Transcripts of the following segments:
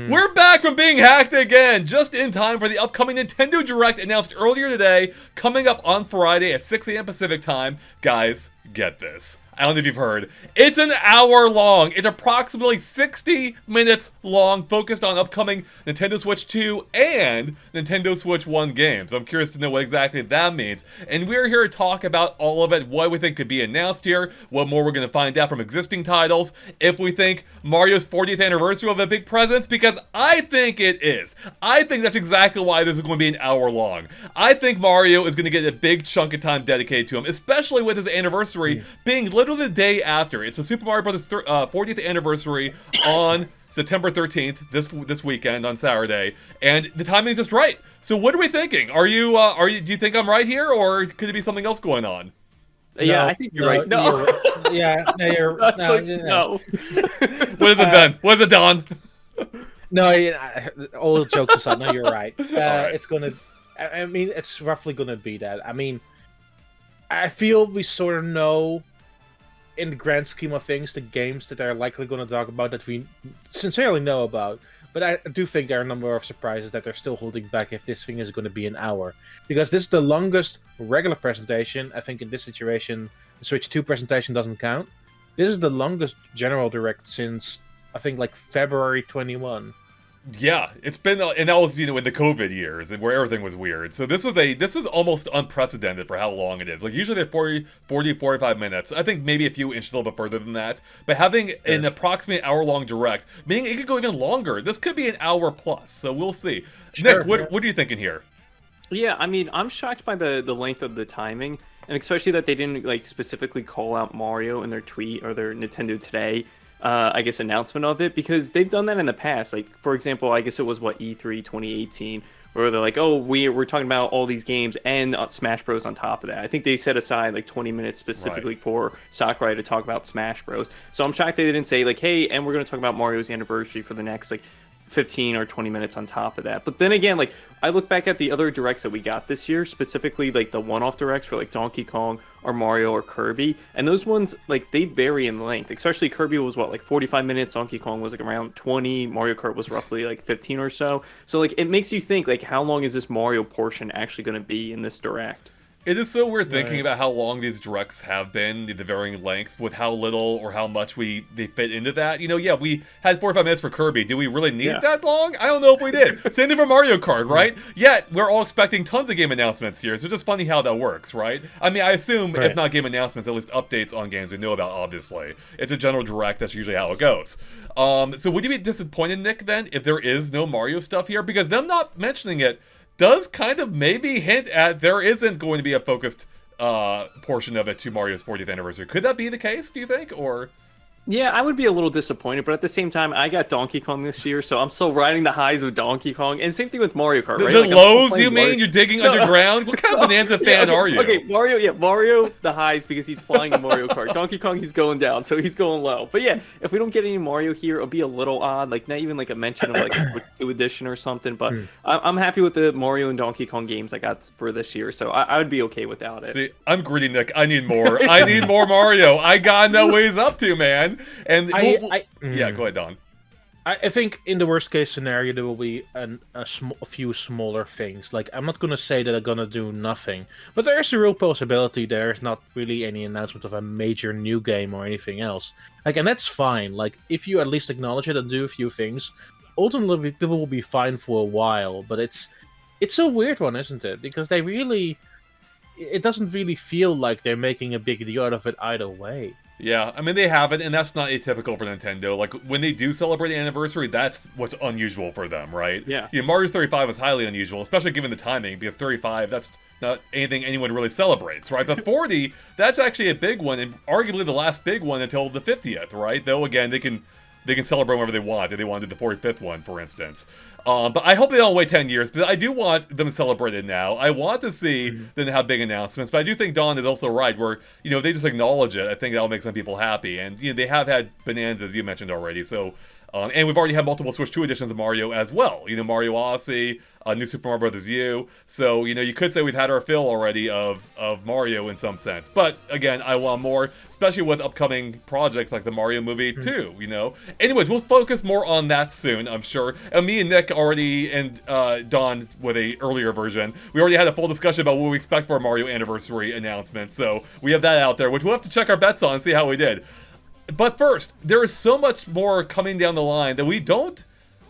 We're back from being hacked again, just in time for the upcoming Nintendo Direct announced earlier today, coming up on Friday at 6 a.m. Pacific time. Guys, get this. I don't know if you've heard. It's an hour long. It's approximately 60 minutes long, focused on upcoming Nintendo Switch 2 and Nintendo Switch 1 games. I'm curious to know what exactly that means. And we're here to talk about all of it, what we think could be announced here, what more we're going to find out from existing titles, if we think Mario's 40th anniversary will have a big presence, because I think it is. I think that's exactly why this is going to be an hour long. I think Mario is going to get a big chunk of time dedicated to him, especially with his anniversary being literally the day after. It's a Super Mario Bros. 40th anniversary on September 13th, this weekend on Saturday, and the timing is just right. So what are we thinking? Do you think I'm right here, or could it be something else going on? Yeah, I think you're right. No. No. What is it then? What is it, Don? No, all jokes aside, no, you're right. right. It's gonna. I mean, it's roughly gonna be that. I mean, I feel we sort of know, in the grand scheme of things, the games that they're likely going to talk about that we sincerely know about. But I do think there are a number of surprises that they're still holding back if this thing is going to be an hour. Because this is the longest regular presentation. I think in this situation, the Switch 2 presentation doesn't count. This is the longest general direct since, I think, like February 21. Yeah, it's been, and that was, in the COVID years, and where everything was weird. So this is almost unprecedented for how long it is. Like, usually they're 45 minutes. I think maybe a few inches a little bit further than that. But having an approximate hour-long direct, meaning it could go even longer. This could be an hour plus, so we'll see. Sure, Nick, what are you thinking here? Yeah, I mean, I'm shocked by the length of the timing, and especially that they didn't, specifically call out Mario in their tweet or their Nintendo Today announcement of it, because they've done that in the past. Like, for example, I guess it was E3 2018, where they're like, oh, we're talking about all these games and Smash Bros on top of that. I think they set aside like 20 minutes specifically for Sakurai to talk about Smash Bros. So I'm shocked they didn't say like, hey, and we're going to talk about Mario's anniversary for the next 15 or 20 minutes on top of that. But then again, I look back at the other directs that we got this year, specifically the one-off directs for Donkey Kong or Mario or Kirby, and those ones they vary in length. Especially Kirby was 45 minutes, Donkey Kong was around 20, Mario Kart was roughly 15 or so. So it makes you think how long is this Mario portion actually going to be in this direct? It is so weird thinking about how long these directs have been, the varying lengths, with how little or how much they fit into that. We had 45 minutes for Kirby. Do we really need that long? I don't know if we did. Same thing for Mario Kart, right? Yet, we're all expecting tons of game announcements here, so it's just funny how that works, right? I mean, I assume, if not game announcements, at least updates on games we know about, obviously. It's a general direct, that's usually how it goes. So would you be disappointed, Nick, then, if there is no Mario stuff here? Because them not mentioning it does kind of maybe hint at there isn't going to be a focused portion of it to Mario's 40th anniversary. Could that be the case, do you think? Or... Yeah, I would be a little disappointed, but at the same time, I got Donkey Kong this year, so I'm still riding the highs of Donkey Kong, and same thing with Mario Kart, right? The lows, you mean? You're digging underground? What kind of bonanza fan are you? Okay, Mario, the highs, because he's flying in Mario Kart. Donkey Kong, he's going down, so he's going low. But yeah, if we don't get any Mario here, it'll be a little odd, not even a mention of a 2 edition or something, but I'm happy with the Mario and Donkey Kong games I got for this year, so I would be okay without it. See, I'm greedy, Nick. I need more. I need more Mario. I got no ways up to, man. And yeah, go ahead, Don. I think in the worst case scenario there will be a few smaller things. I'm not gonna say that they're gonna do nothing, but there's a real possibility there's not really any announcement of a major new game or anything else. And that's fine. If you at least acknowledge it and do a few things, ultimately people will be fine for a while. But it's a weird one, isn't it? Because it doesn't really feel like they're making a big deal out of it either way. Yeah, I mean, they haven't, and that's not atypical for Nintendo. When they do celebrate the anniversary, that's what's unusual for them, right? Yeah. Mario's 35 is highly unusual, especially given the timing, because 35, that's not anything anyone really celebrates, right? But 40, that's actually a big one, and arguably the last big one until the 50th, right? Though, again, they can celebrate whenever they want. If they want to do the 45th one, for instance. But I hope they don't wait 10 years, because I do want them to celebrate it now. I want to see them have big announcements, but I do think Don is also right, where, if they just acknowledge it, I think that'll make some people happy. And, they have had bonanzas, you mentioned already, so And we've already had multiple Switch 2 editions of Mario as well. You know, Mario Odyssey, New Super Mario Bros. U. So, you know, you could say we've had our fill already of Mario in some sense. But, again, I want more, especially with upcoming projects like the Mario movie too, you know. Anyways, we'll focus more on that soon, I'm sure. And me and Nick already, and Don with a earlier version, we already had a full discussion about what we expect for a Mario Anniversary announcement. So, we have that out there, which we'll have to check our bets on and see how we did. But first, there is so much more coming down the line that we don't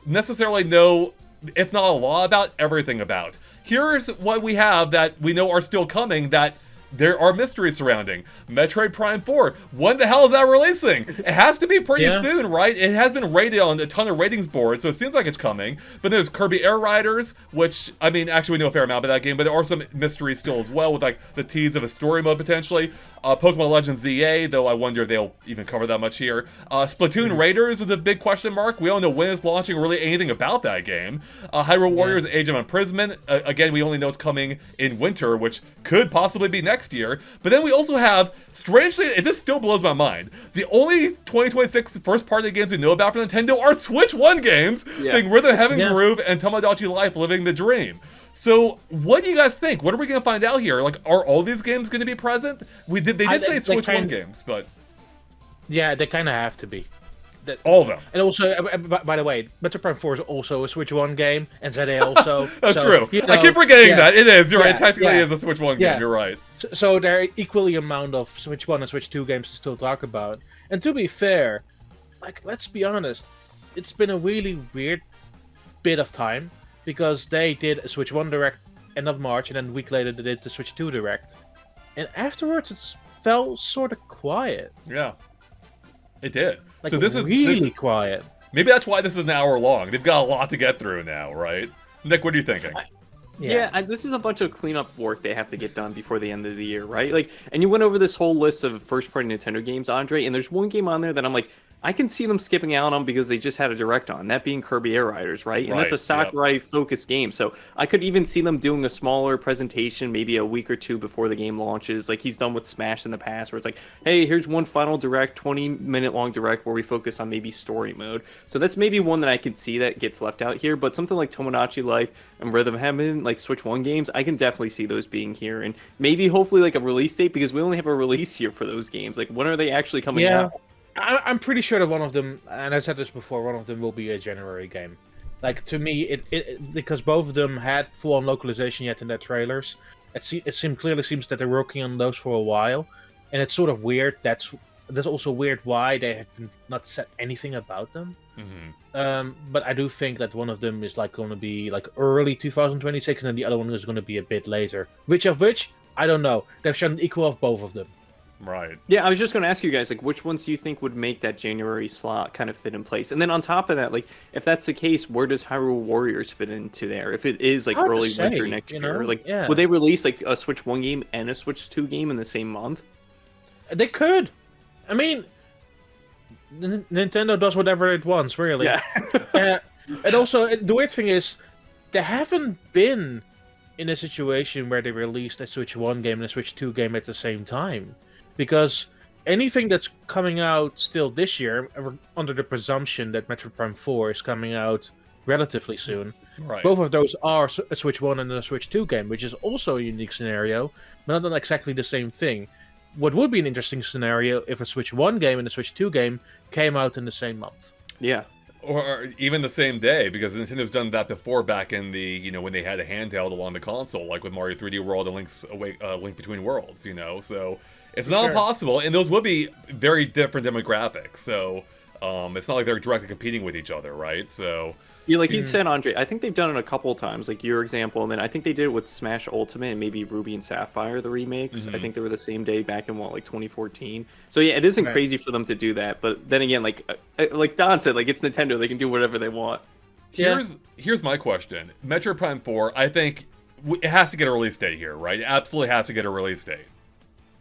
necessarily know, if not a lot about, everything about. Here's what we have that we know are still coming that there are mysteries surrounding. Metroid Prime 4. When the hell is that releasing? It has to be pretty soon, right? It has been rated on a ton of ratings boards, so it seems like it's coming. But there's Kirby Air Riders, which, I mean, actually we know a fair amount about that game, but there are some mysteries still as well, with like the tease of a story mode potentially. Pokemon Legends ZA, though I wonder if they'll even cover that much here. Splatoon Raiders is a big question mark. We don't know when it's launching or really anything about that game. Hyrule Warriors Age of Imprisonment. Again, we only know it's coming in winter, which could possibly be next year. But then we also have, strangely, this still blows my mind, the only 2026 first-party games we know about from Nintendo are Switch 1 games, being Rhythm Heaven Groove and Tomodachi Life Living the Dream. So, what do you guys think? What are we going to find out here? Like, are all these games going to be present? They did say Switch 1 games, but... Yeah, they kind of have to be. All of them. And also, by the way, Metroid Prime 4 is also a Switch 1 game, and ZA also. That's true. You know, I keep forgetting that. It is. You're right. It technically is a Switch 1 game. You're right. So there are equally amount of Switch 1 and Switch 2 games to still talk about. And to be fair, like, let's be honest, it's been a really weird bit of time, because they did a Switch 1 Direct end of March, and then a week later they did the Switch 2 Direct. And afterwards it felt sort of quiet. Yeah. It did. Like, so this really quiet. Maybe that's why this is an hour long. They've got a lot to get through now, right? Nick, what are you thinking? This is a bunch of cleanup work they have to get done before the end of the year, right? Like, and you went over this whole list of first-party Nintendo games, Andre, and there's one game on there that I'm like, I can see them skipping out on because they just had a Direct on, that being Kirby Air Riders, right? And that's a Sakurai-focused game, so I could even see them doing a smaller presentation maybe a week or two before the game launches, like he's done with Smash in the past, where it's like, hey, here's one final Direct, 20-minute-long Direct where we focus on maybe story mode. So that's maybe one that I can see that gets left out here, but something like Tomodachi Life and Rhythm Heaven, like Switch 1 games, I can definitely see those being here, and maybe hopefully like a release date, because we only have a release here for those games. Like, when are they actually coming out? I'm pretty sure that one of them, and I said this before, one of them will be a January game. Like, to me, it because both of them had full-on localization yet in their trailers. It clearly seems that they're working on those for a while, and it's sort of weird. That's also weird why they have not said anything about them. But I do think that one of them is like going to be like early 2026, and then the other one is going to be a bit later. Which, I don't know. They've shown an equal of both of them. Right. Yeah, I was just going to ask you guys, like, which ones do you think would make that January slot kind of fit in place? And then on top of that, like, if that's the case, where does Hyrule Warriors fit into there? If it is, like, early winter next year, like, would they release, like, a Switch 1 game and a Switch 2 game in the same month? They could. I mean, Nintendo does whatever it wants, really. Yeah. And also, the weird thing is, they haven't been in a situation where they released a Switch 1 game and a Switch 2 game at the same time. Because anything that's coming out still this year, under the presumption that Metroid Prime 4 is coming out relatively soon, both of those are a Switch 1 and a Switch 2 game, which is also a unique scenario, but not exactly the same thing. What would be an interesting scenario if a Switch 1 game and a Switch 2 game came out in the same month. Yeah. Or even the same day, because Nintendo's done that before back in the, you know, when they had a handheld along the console, like with Mario 3D World and Link Between Worlds, you know, so it's not impossible, and those would be very different demographics, so it's not like they're directly competing with each other, right? So yeah, like you said, Andre, I think they've done it a couple of times, like your example, and then I think they did it with Smash Ultimate and maybe Ruby and Sapphire, the remakes. I think they were the same day back in, like 2014. So yeah, it isn't crazy for them to do that, but then again, like Don said, like, it's Nintendo, they can do whatever they want. Here's my question. Metroid Prime 4, I think it has to get a release date here, right? It absolutely has to get a release date.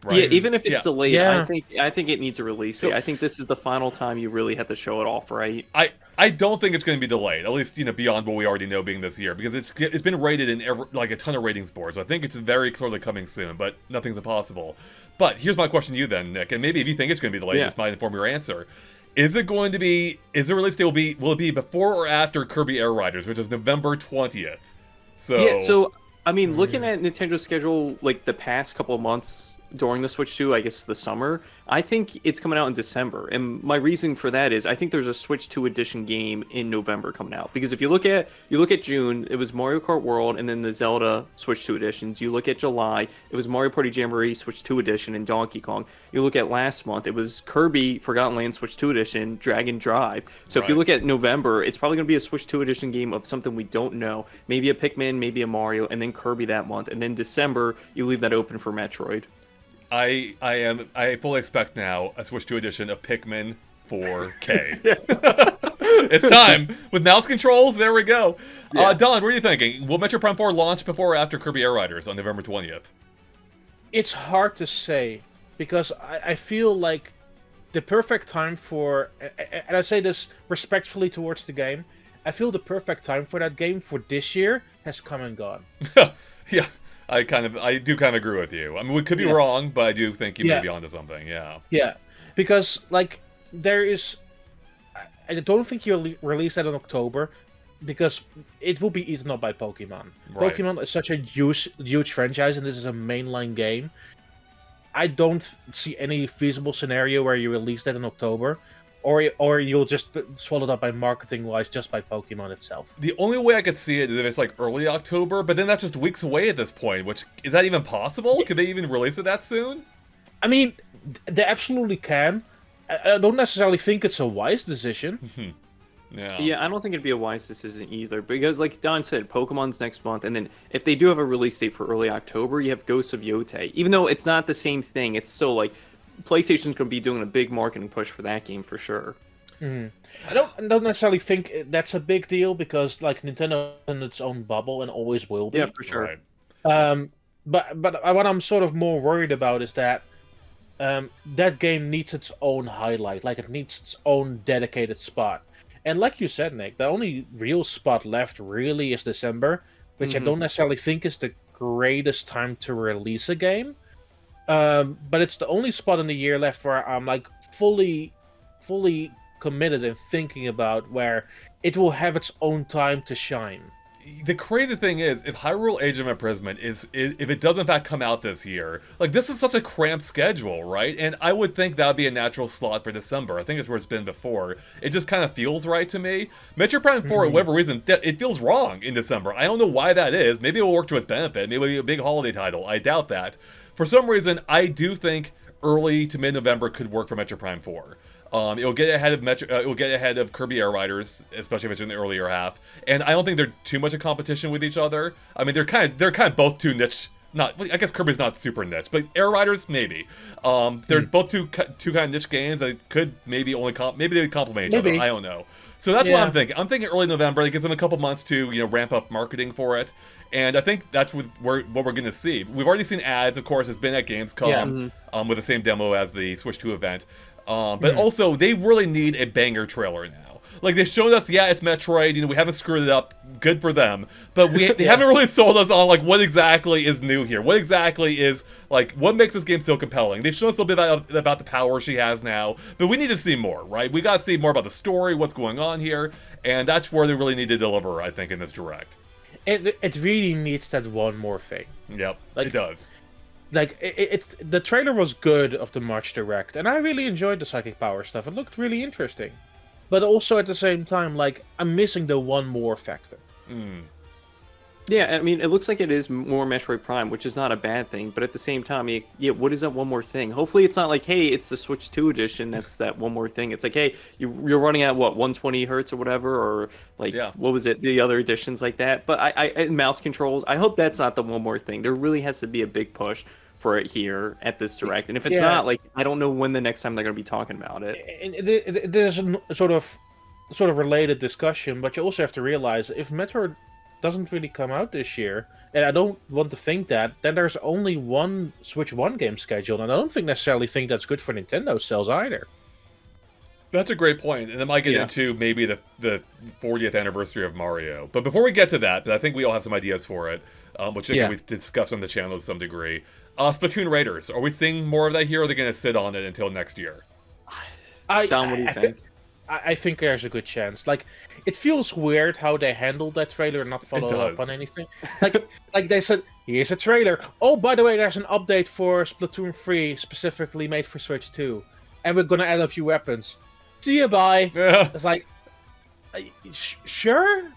Right? Yeah, even if it's delayed, I think it needs a release date. I think this is the final time you really have to show it off, right? I don't think it's going to be delayed, at least, you know, beyond what we already know being this year, because it's been rated in a ton of ratings boards. So I think it's very clearly coming soon, but nothing's impossible. But here's my question to you then, Nick, and maybe if you think it's going to be delayed, this might inform your answer. Is it going to be? Is the release date will it be before or after Kirby Air Riders, which is November 20th? So Yeah, so I mean, looking at Nintendo's schedule, like the past couple of months during the Switch 2, I guess the summer, I think it's coming out in December. And my reason for that is I think there's a Switch 2 edition game in November coming out. Because if you look at June, it was Mario Kart World and then the Zelda Switch 2 editions. You look at July, it was Mario Party Jamboree Switch 2 edition and Donkey Kong. You look at last month, it was Kirby Forgotten Land Switch 2 edition, Dragon Drive. So if you look at November, it's probably going to be a Switch 2 edition game of something we don't know. Maybe a Pikmin, maybe a Mario, and then Kirby that month. And then December, you leave that open for Metroid. I fully expect now a Switch 2 edition of Pikmin 4K. It's time with mouse controls. There we go. Yeah. Don, what are you thinking? Will Metroid Prime 4 launch before or after Kirby Air Riders on November 20th? It's hard to say because I feel like the perfect time for, and I say this respectfully towards the game, I feel the perfect time for that game for this year has come and gone. Yeah. I do kind of agree with you. I mean, we could be wrong, but I do think you may be onto something. Yeah. Yeah, because like there is, I don't think you'll release that in October, because it will be eaten up by Pokemon. Right. Pokemon is such a huge franchise, and this is a mainline game. I don't see any feasible scenario where you release that in October. Or you'll just swallow it up by marketing-wise, just by Pokemon itself. The only way I could see it is if it's like early October, but then that's just weeks away at this point, which, is that even possible? Could they even release it that soon? I mean, they absolutely can. I don't necessarily think it's a wise decision. Yeah, I don't think it'd be a wise decision either, because like Don said, Pokemon's next month, and then if they do have a release date for early October, you have Ghosts of Yotei. Even though it's not the same thing, it's still like, PlayStation's going to be doing a big marketing push for that game for sure. I don't necessarily think that's a big deal because like Nintendo is in its own bubble and always will be. Yeah, for sure. Right. But what I'm sort of more worried about is that that game needs its own highlight, like it needs its own dedicated spot. And like you said, Nick, the only real spot left really is December, which I don't necessarily think is the greatest time to release a game. But it's the only spot in the year left where I'm like fully committed and thinking about where it will have its own time to shine. The crazy thing is, if Hyrule Age of Imprisonment if it does in fact come out this year, like this is such a cramped schedule, right? And I would think that would be a natural slot for December. I think it's where it's been before. It just kind of feels right to me. Metroid Prime 4, for whatever reason, it feels wrong in December. I don't know why that is. Maybe it will work to its benefit. Maybe it'll be a big holiday title. I doubt that. For some reason, I do think early to mid-November could work for Metroid Prime 4. It'll get ahead of it'll get ahead of Kirby Air Riders, especially if it's in the earlier half. And I don't think they're too much of competition with each other. I mean, they're kind of both too niche. I guess Kirby's not super niche, but Air Riders maybe. They're both two kind of niche games that could maybe maybe they complement each other. I don't know. So that's what I'm thinking. I'm thinking early November. It gives them a couple months to ramp up marketing for it, and I think that's what we're going to see. We've already seen ads, of course. It's been at Gamescom with the same demo as the Switch 2 event. But also, they really need a banger trailer now. Like, they've shown us, it's Metroid, we haven't screwed it up, good for them. But they haven't really sold us on, like, what exactly is new here. What exactly is, like, what makes this game so compelling. They've shown us a little bit about the power she has now, but we need to see more, right? We gotta see more about the story, what's going on here, and that's where they really need to deliver, I think, in this Direct. It really needs that one more thing. Yep, like, it does. Like, it's the trailer was good of the March Direct, and I really enjoyed the psychic power stuff. It looked really interesting. But also, at the same time, like, I'm missing the one more factor. Yeah, I mean, it looks like it is more Metroid Prime, which is not a bad thing. But at the same time, what is that one more thing? Hopefully it's not like, hey, it's the Switch 2 edition, that's that one more thing. It's like, hey, you're running at, 120 hertz or whatever, or, like, what was it, the other editions like that. But I mouse controls, I hope that's not the one more thing. There really has to be a big push for it here at this Direct. And if it's not, like, I don't know when the next time they're going to be talking about it. And there's a sort of related discussion, but you also have to realize if Metroid doesn't really come out this year, and I don't want to think that, then there's only one Switch 1 game scheduled, and I don't necessarily think that's good for Nintendo sales either. That's a great point, and it might get into maybe the 40th anniversary of Mario. But before we get to that, I think we all have some ideas for it, which I think we've discussed on the channel to some degree. Splatoon Raiders, are we seeing more of that here, or are they going to sit on it until next year? Don, what do you think? I think there's a good chance. Like, it feels weird how they handled that trailer and not follow up on anything. Like they said, here's a trailer. Oh, by the way, there's an update for Splatoon 3 specifically made for Switch 2, and we're gonna add a few weapons. See you, bye. Yeah. It's like, sure.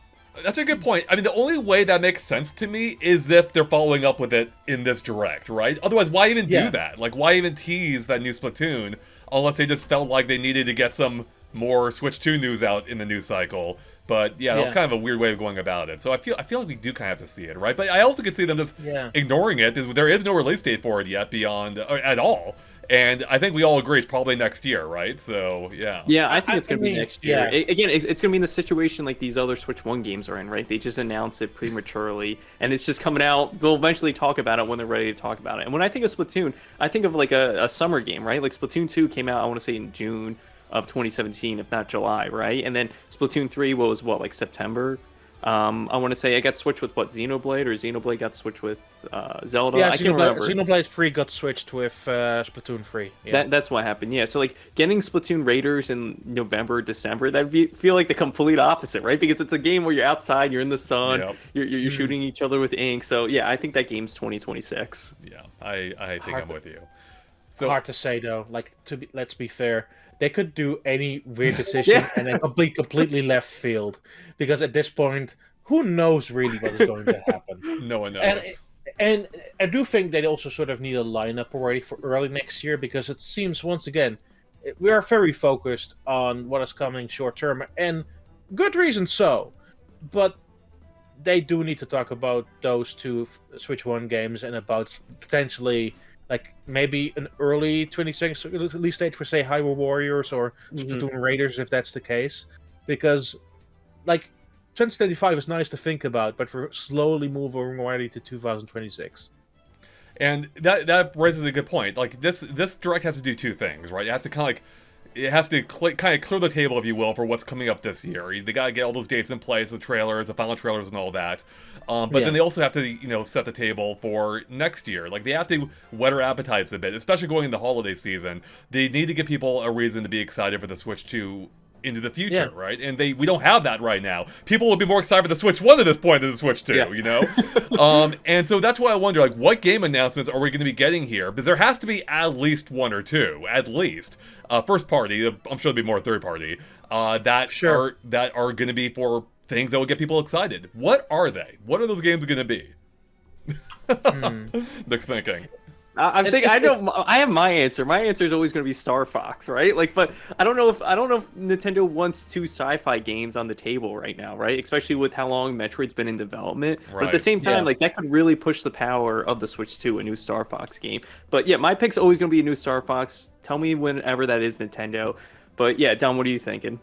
That's a good point. I mean, the only way that makes sense to me is if they're following up with it in this direct, right? Otherwise, why even do that? Like, why even tease that new Splatoon unless they just felt like they needed to get some more Switch 2 news out in the news cycle? But yeah, that's kind of a weird way of going about it. So I feel like we do kind of have to see it, right? But I also could see them just ignoring it. There is no release date for it yet beyond at all. And I think we all agree it's probably next year, right? So, yeah. Yeah, I think it's going to be next year. Again, it's going to be in the situation like these other Switch 1 games are in, right? They just announce it prematurely, and it's just coming out. They'll eventually talk about it when they're ready to talk about it. And when I think of Splatoon, I think of like a summer game, right? Like Splatoon 2 came out, I want to say, in June of 2017, if not July, right? And then Splatoon 3 was, like September? I want to say I got switched with Xenoblade, or Xenoblade got switched with Zelda. Yeah, I can't remember. Xenoblade 3 got switched with Splatoon 3. Yeah. That's what happened. Yeah, so like getting Splatoon Raiders in November, December, that'd feel like the complete opposite, right? Because it's a game where you're outside, you're in the sun, you're shooting each other with ink. So yeah, I think that game's 2026. Yeah, I think I'm with you. So hard to say though. Like, let's be fair. They could do any weird decision and then completely left field, because at this point, who knows really what is going to happen? No one knows. And I do think they also sort of need a lineup already for early next year, because it seems, once again, we are very focused on what is coming short term, and good reason so. But they do need to talk about those two Switch 1 games and about potentially, like, maybe an early 26 release date for, say, Hyrule Warriors or Splatoon Raiders, if that's the case. Because, like, 2025 is nice to think about, but we're slowly moving already to 2026. And that raises a good point. Like, this direct has to do two things, right? It has to kind of clear the table, if you will, for what's coming up this year. They gotta get all those dates in place, the trailers, the final trailers, and all that. But then they also have to, set the table for next year. Like, they have to whet our appetites a bit, especially going into holiday season. They need to give people a reason to be excited for the Switch 2 into the future, right? And we don't have that right now. People will be more excited for the Switch 1 at this point than the Switch 2, you know? And so that's why I wonder, like, what game announcements are we going to be getting here? Because there has to be at least one or two, at least. First party, I'm sure there'll be more third party, that are going to be for things that will get people excited. What are they? What are those games going to be? Nick's thinking. I have my answer. My answer is always going to be Star Fox, right? Like, but I don't know if Nintendo wants two sci-fi games on the table right now, right? Especially with how long Metroid's been in development. Right. But at the same time, like, that could really push the power of the Switch 2, a new Star Fox game. But yeah, my pick's always going to be a new Star Fox. Tell me whenever that is, Nintendo. But yeah, Don, what are you thinking?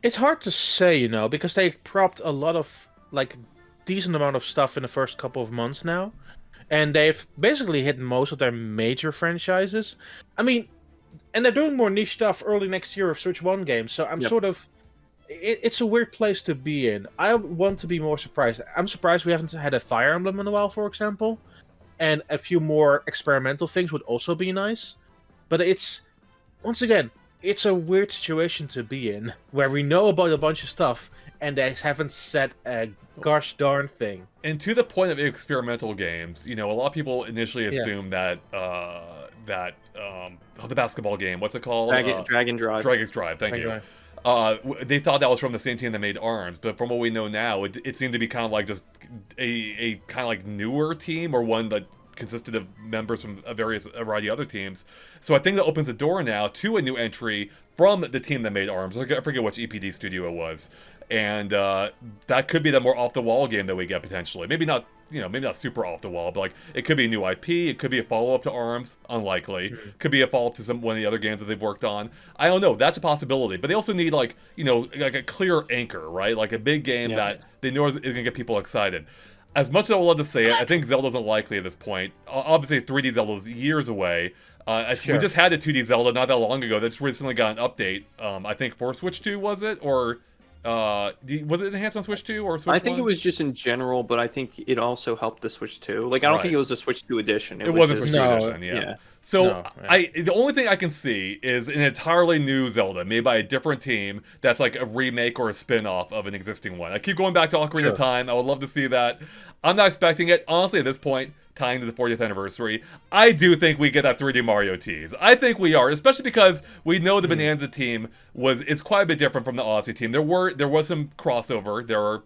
It's hard to say, because they propped a lot of, like, decent amount of stuff in the first couple of months now. And they've basically hit most of their major franchises. I mean, and they're doing more niche stuff early next year with Switch 1 games. So I'm sort of... It's a weird place to be in. I want to be more surprised. I'm surprised we haven't had a Fire Emblem in a while, for example. And a few more experimental things would also be nice. But it's... Once again, it's a weird situation to be in, where we know about a bunch of stuff, and they haven't said a gosh darn thing. And to the point of experimental games, a lot of people initially assume that the basketball game, what's it called? Dragon Drive. Dragon's Drive, thank you. They thought that was from the same team that made ARMS, but from what we know now, it seemed to be kind of like just a kind of like newer team, or one that consisted of members from a variety of other teams. So I think that opens the door now to a new entry from the team that made ARMS. I forget which EPD studio it was. And that could be the more off-the-wall game that we get, potentially. Maybe not super off-the-wall, but, like, it could be a new IP, it could be a follow-up to ARMS, unlikely. Could be a follow-up to one of the other games that they've worked on. I don't know, that's a possibility. But they also need, like, like a clear anchor, right? Like a big game that they know is going to get people excited. As much as I would love to say it, I think Zelda's unlikely at this point. Obviously, 3D Zelda's years away. We just had a 2D Zelda not that long ago that just recently got an update, I think, for Switch 2, was it? Or Was it enhanced on Switch 2 or Switch 1? I think it was just in general, but I think it also helped the Switch 2. Like, I don't think it was a Switch 2 edition. It wasn't just, Switch 2 edition, yeah. So the only thing I can see is an entirely new Zelda made by a different team that's like a remake or a spin-off of an existing one. I keep going back to Ocarina of Time. I would love to see that. I'm not expecting it. Honestly, at this point, tying to the 40th anniversary, I do think we get that 3D Mario tease. I think we are, especially because we know the Bonanza team is quite a bit different from the Odyssey team. There was some crossover. There are,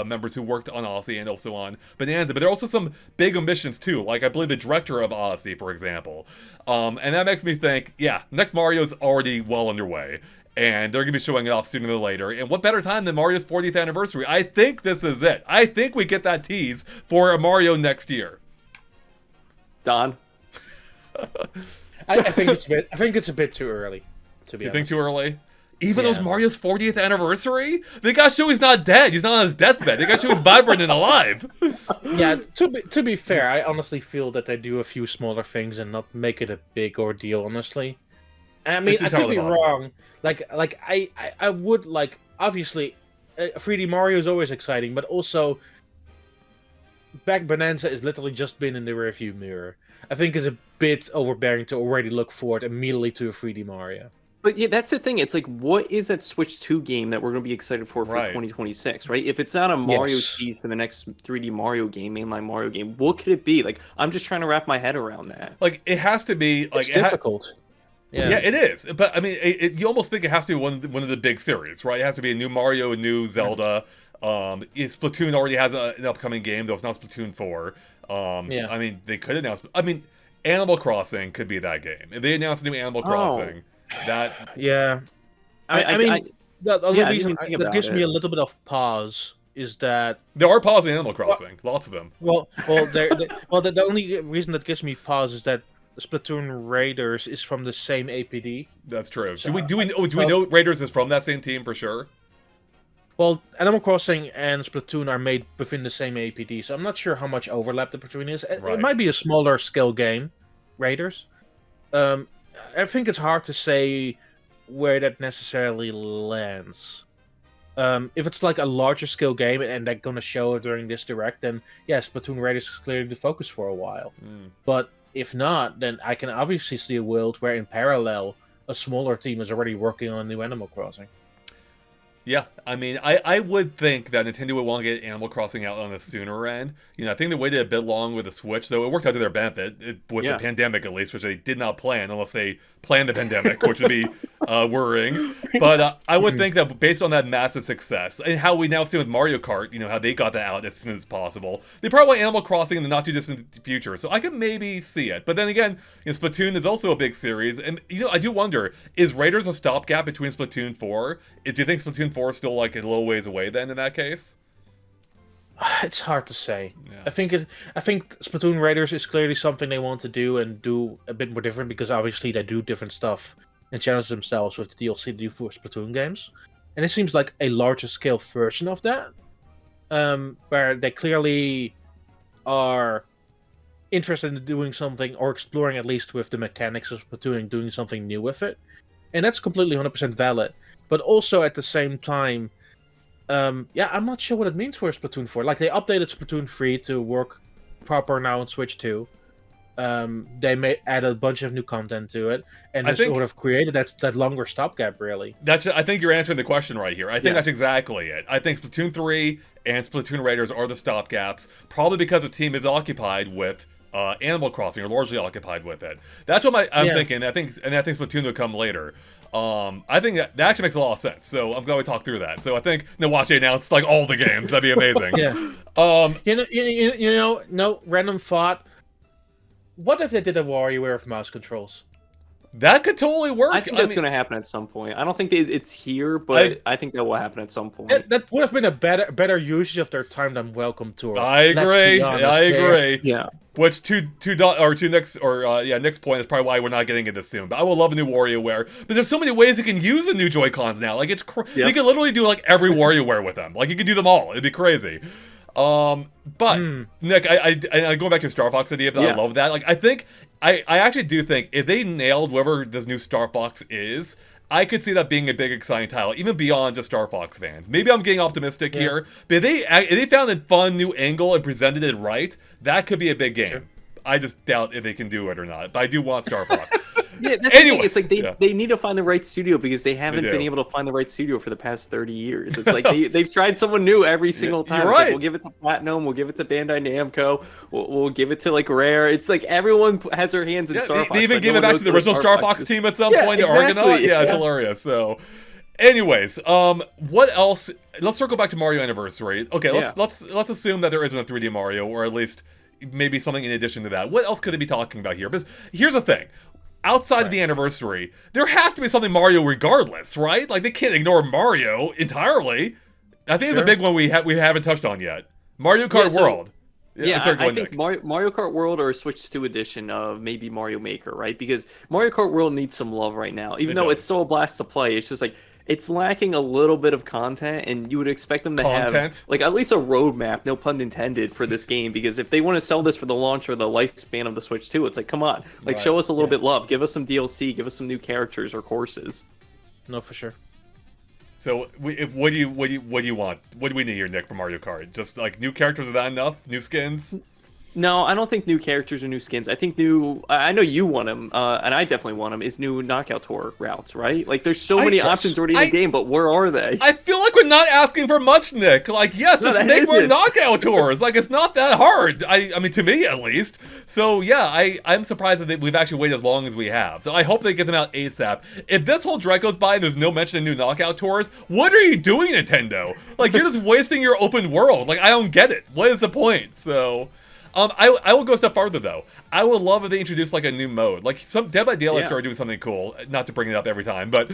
members who worked on Odyssey and also on Bonanza, but there are also some big omissions too. Like I believe the director of Odyssey, for example. And that makes me think, next Mario's already well underway. And they're going to be showing it off sooner than later. And what better time than Mario's 40th anniversary? I think this is it. I think we get that tease for a Mario next year. Don? I think it's a bit too early, to be honest. You think too early? Even though it's Mario's 40th anniversary? They got to show he's not dead. He's not on his deathbed. They got to show he's vibrant and alive. Yeah, to be fair, I honestly feel that they do a few smaller things and not make it a big ordeal, honestly. I mean, I could be wrong. I would like, obviously, 3D Mario is always exciting, but also, back Bonanza has literally just been in the rearview mirror. I think it's a bit overbearing to already look forward immediately to a 3D Mario. But yeah, that's the thing. It's like, what is that Switch 2 game that we're going to be excited for 2026, right? If it's not a Mario tease for the next 3D Mario game, mainline Mario game, what could it be? Like, I'm just trying to wrap my head around that. Like, it has to be... Like, it's difficult. Yeah, it is. But, I mean, you almost think it has to be one of the big series, right? It has to be a new Mario, a new Zelda. Splatoon already has an upcoming game, though it's not Splatoon 4. I mean, they could announce... I mean, Animal Crossing could be that game. If they announce a new Animal Crossing, that... Yeah. I mean, the other reason that gives me a little bit of pause is that... There are pause in Animal Crossing. Lots of them. The only reason that gives me pause is that Splatoon Raiders is from the same APD. That's true. So, do we know Raiders is from that same team for sure? Well, Animal Crossing and Splatoon are made within the same APD, so I'm not sure how much overlap the between is. It might be a smaller scale game, Raiders. I think it's hard to say where that necessarily lands. If it's like a larger scale game and they're going to show it during this direct, then yes, Splatoon Raiders is clearly the focus for a while. But if not, then I can obviously see a world where in parallel, a smaller team is already working on a new Animal Crossing. Yeah, I mean, I would think that Nintendo would want to get Animal Crossing out on the sooner end. I think they waited a bit long with the Switch, though it worked out to their benefit, with the pandemic at least, which they did not plan, unless they planned the pandemic, which would be worrying. But I would think that based on that massive success, and how we now see with Mario Kart, how they got that out as soon as possible, they probably want Animal Crossing in the not-too-distant future, so I could maybe see it. But then again, Splatoon is also a big series, and, I do wonder, is Raiders a stopgap between Splatoon 4? Do you think Splatoon 4 is still, like, a little ways away then, in that case? It's hard to say. Yeah. I think Splatoon Raiders is clearly something they want to do and do a bit more different, because obviously they do different stuff and challenge themselves with the DLC they do for Splatoon games. And it seems like a larger scale version of that, where they clearly are interested in doing something, or exploring at least with the mechanics of Splatoon and doing something new with it. And that's completely 100% valid. But also at the same time, I'm not sure what it means for Splatoon 4. Like, they updated Splatoon 3 to work proper now on Switch 2. They add a bunch of new content to it, and they sort of created that longer stopgap, really. I think you're answering the question right here. I think that's exactly it. I think Splatoon 3 and Splatoon Raiders are the stopgaps, probably because the team is occupied with Animal Crossing, or largely occupied with it. That's what I'm thinking. I think Splatoon will come later. I think that actually makes a lot of sense. So I'm glad we talked through that. So I think Nawachi announced like all the games. That'd be amazing. No random thought. What if they did a WarioWare with mouse controls? That could totally work. I think that's going to happen at some point. I don't think it's here, but I think that will happen at some point. That would have been a better usage of their time than Welcome Tour. I agree. Yeah. Which next point is probably why we're not getting into soon. But I would love a new WarioWare. But there's so many ways you can use the new Joy-Cons now. Like you can literally do like every WarioWare with them. Like you can do them all. It'd be crazy. But Nick, I going back to Star Fox idea, but I love that. Like I actually do think if they nailed whoever this new Star Fox is, I could see that being a big, exciting title, even beyond just Star Fox fans. Maybe I'm getting optimistic here, but if they found a fun new angle and presented it right, that could be a big game. Sure. I just doubt if they can do it or not, but I do want Star Fox. Yeah, that's anyway, the thing. It's like they need to find the right studio because they haven't been able to find the right studio for the past 30 years. It's like they've tried someone new every single time. You're right. Like, we'll give it to Platinum, we'll give it to Bandai Namco, we'll give it to like Rare. It's like everyone has their hands in Star Fox. They even gave it back to the original Star Fox team at some point, exactly. Argonaut. Yeah, it's hilarious. So, anyways, what else? Let's circle back to Mario Anniversary. Okay, let's assume that there isn't a 3D Mario, or at least maybe something in addition to that. What else could they be talking about here? Because here's the thing. Outside of the anniversary, there has to be something Mario regardless, right? Like, they can't ignore Mario entirely. I think it's a big one we haven't touched on yet. Mario Kart World. I think Mario Kart World or Switch 2 edition of maybe Mario Maker, right? Because Mario Kart World needs some love right now. Even though it's so a blast to play, it's just like, it's lacking a little bit of content, and you would expect them to have like at least a roadmap, no pun intended, for this game. Because if they want to sell this for the launch or the lifespan of the Switch 2, it's like, come on, like show us a little bit love, give us some DLC, give us some new characters or courses. No, for sure. So, what do you want? What do we need here, Nick, for Mario Kart? Just like new characters, is that enough? New skins? No, I don't think new characters or new skins. I think I know you want them, and I definitely want them, is new Knockout Tour routes, right? Like, there's so many options already in the game, but where are they? I feel like we're not asking for much, Nick. Like, yes, just make more Knockout Tours. Like, it's not that hard. I mean, to me, at least. So, yeah, I'm surprised that we've actually waited as long as we have. So I hope they get them out ASAP. If this whole direct goes by and there's no mention of new Knockout Tours, what are you doing, Nintendo? Like, you're just wasting your open world. Like, I don't get it. What is the point? So... I will go a step farther, though. I would love if they introduced, like, a new mode. Like, Dead by Daylight started doing something cool, not to bring it up every time, but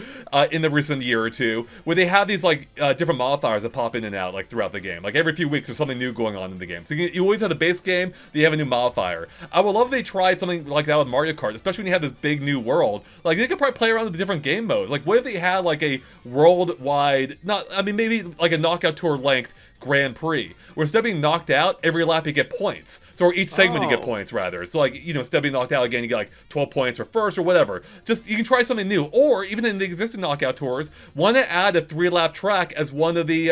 in the recent year or two, where they have these, like, different modifiers that pop in and out, like, throughout the game. Like, every few weeks, there's something new going on in the game. So you always have the base game, then you have a new modifier. I would love if they tried something like that with Mario Kart, especially when you have this big new world. Like, they could probably play around with the different game modes. Like, what if they had, like, a worldwide, maybe, like, a Knockout Tour length Grand Prix, where instead of being knocked out, every lap you get points. So, or each segment you get points, rather. So, like, you know, instead of being knocked out again, you get, like, 12 points for first or whatever. Just, you can try something new. Or, even in the existing Knockout Tours, want to add a 3-lap track as one of the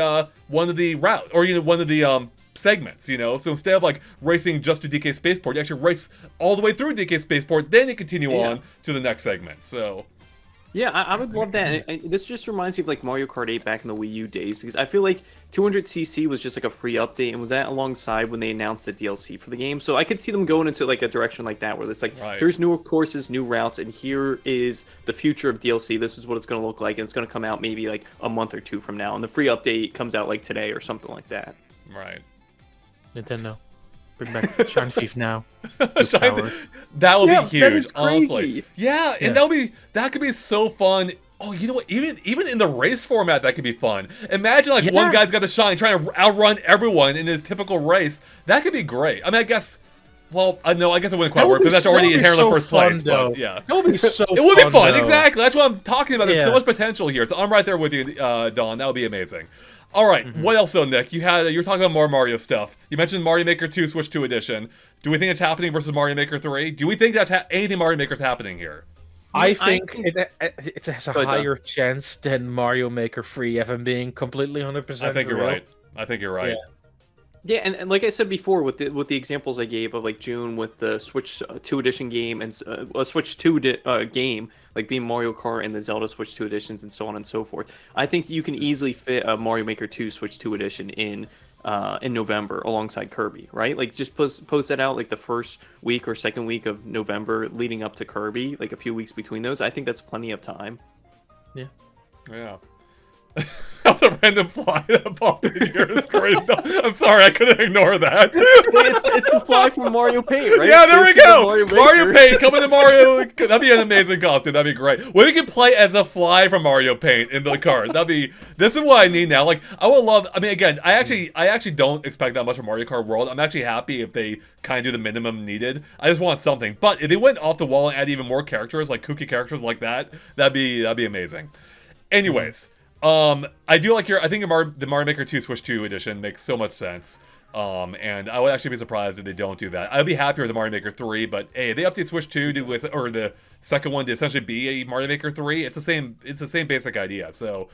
route, or, you know, one of the, segments, you know? So instead of, like, racing just to DK Spaceport, you actually race all the way through DK Spaceport, then you continue on to the next segment, so... Yeah, I would love that. And this just reminds me of like Mario Kart 8 back in the Wii U days, because I feel like 200cc was just like a free update, and was that alongside when they announced the DLC for the game? So I could see them going into like a direction like that, where it's like, here's new courses, new routes, and here is the future of DLC. This is what it's going to look like, and it's going to come out maybe like a month or two from now, and the free update comes out like today or something like that. Right. Nintendo. Bring back Shine Thief now. That would be huge, that is crazy. Honestly. Yeah, and that could be so fun. Oh, you know what? Even in the race format, that could be fun. Imagine like one guy's got the shine trying to outrun everyone in a typical race. That could be great. I mean, I guess. Well, no, I guess it wouldn't quite work because that's already inherently so first place. But yeah, that would be so. It would be fun, exactly. That's what I'm talking about. There's so much potential here. So I'm right there with you, Don. That would be amazing. All right, what else though, Nick? You were talking about more Mario stuff. You mentioned Mario Maker 2 Switch 2 edition. Do we think it's happening versus Mario Maker 3? Do we think that's anything Mario Maker's happening here? I think it has a higher chance than Mario Maker 3 ever being completely 100%. I think you're right. I think you're right. Yeah, and like I said before, with the examples I gave of like June with the Switch 2 edition game and a Switch 2 game, like being Mario Kart and the Zelda Switch 2 editions and so on and so forth, I think you can easily fit a Mario Maker 2 Switch 2 edition in November alongside Kirby, right? Like just post that out like the first week or second week of November leading up to Kirby, like a few weeks between those. I think that's plenty of time. Yeah. That's a random fly that popped in your screen. I'm sorry, I couldn't ignore that. It's the fly from Mario Paint, right? Yeah, there we go. Mario Paint coming to Mario. That'd be an amazing costume. That'd be great. Well, we can play as a fly from Mario Paint in the cart. This is what I need now. Like, I would love. I mean, again, I actually don't expect that much from Mario Kart World. I'm actually happy if they kind of do the minimum needed. I just want something. But if they went off the wall and add even more characters, like kooky characters like that, that'd be amazing. Anyways. I do like I think the Mario Maker 2 Switch 2 edition makes so much sense. And I would actually be surprised if they don't do that. I'd be happier with the Mario Maker 3, but hey, they update Switch 2 or the second one to essentially be a Mario Maker 3. It's the same basic idea. So,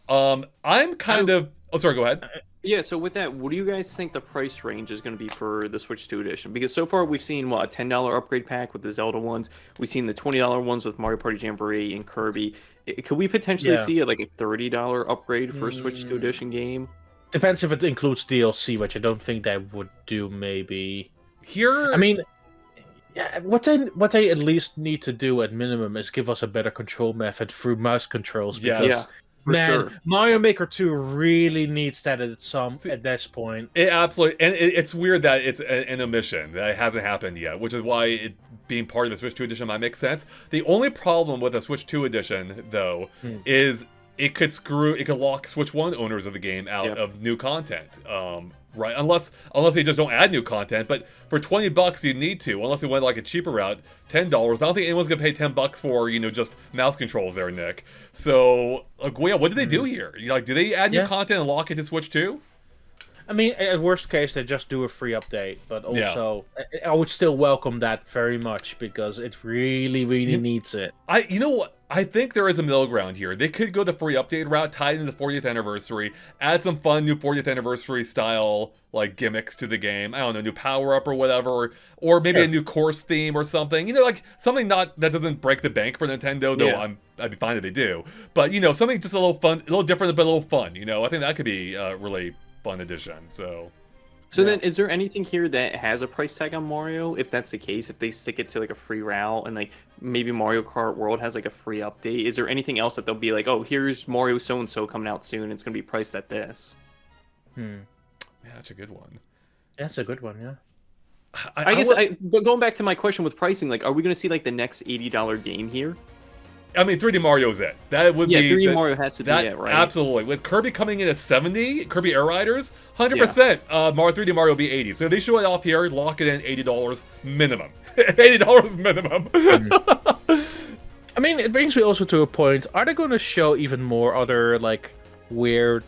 I'm kind of. Oh, sorry. Go ahead. Yeah, so with that, what do you guys think the price range is going to be for the Switch 2 edition? Because so far we've seen, a $10 upgrade pack with the Zelda ones. We've seen the $20 ones with Mario Party Jamboree and Kirby. Could we potentially see a $30 upgrade for a Switch 2 edition game? Depends if it includes DLC, which I don't think that would do, maybe. Here... I mean, what they at least need to do at minimum is give us a better control method through mouse controls. Because yes. Man, Mario Maker 2 really needs that at this point. It absolutely, and it's weird that it's an omission that it hasn't happened yet, which is why it being part of the Switch 2 edition might make sense. The only problem with a Switch 2 edition, though, is it could lock Switch 1 owners of the game out of new content. Right, unless they just don't add new content, but for $20 you need to, unless they went like a cheaper route, $10. But I don't think anyone's gonna pay $10 for just mouse controls there, Nick. So what did they do here? Do they add new content and lock it to Switch 2? I mean, at worst case, they just do a free update, but also I would still welcome that very much because it really, really needs it. You know what? I think there is a middle ground here. They could go the free update route, tied into the 40th anniversary, add some fun new 40th anniversary style gimmicks to the game. I don't know, new power up or whatever, or maybe a new course theme or something. Something that doesn't break the bank for Nintendo. Though I'd be fine if they do. But something just a little fun, a little different, but a little fun. I think that could be a really fun addition. So then, is there anything here that has a price tag on Mario? If that's the case, if they stick it to a free route and maybe Mario Kart World has a free update, is there anything else that they'll be oh, here's Mario so and so coming out soon, it's gonna be priced at this? Yeah, that's a good one. That's a good one. Yeah. But going back to my question with pricing, are we gonna see the next $80 game here? I mean, 3D Mario's it. That would be 3D Mario has to be it, right? Absolutely. With Kirby coming in at 70, Kirby Air Riders, 100%. 3D Mario will be 80. So if they show it off here, lock it in $80 minimum. $80 minimum. I mean, it brings me also to a point. Are they going to show even more other weird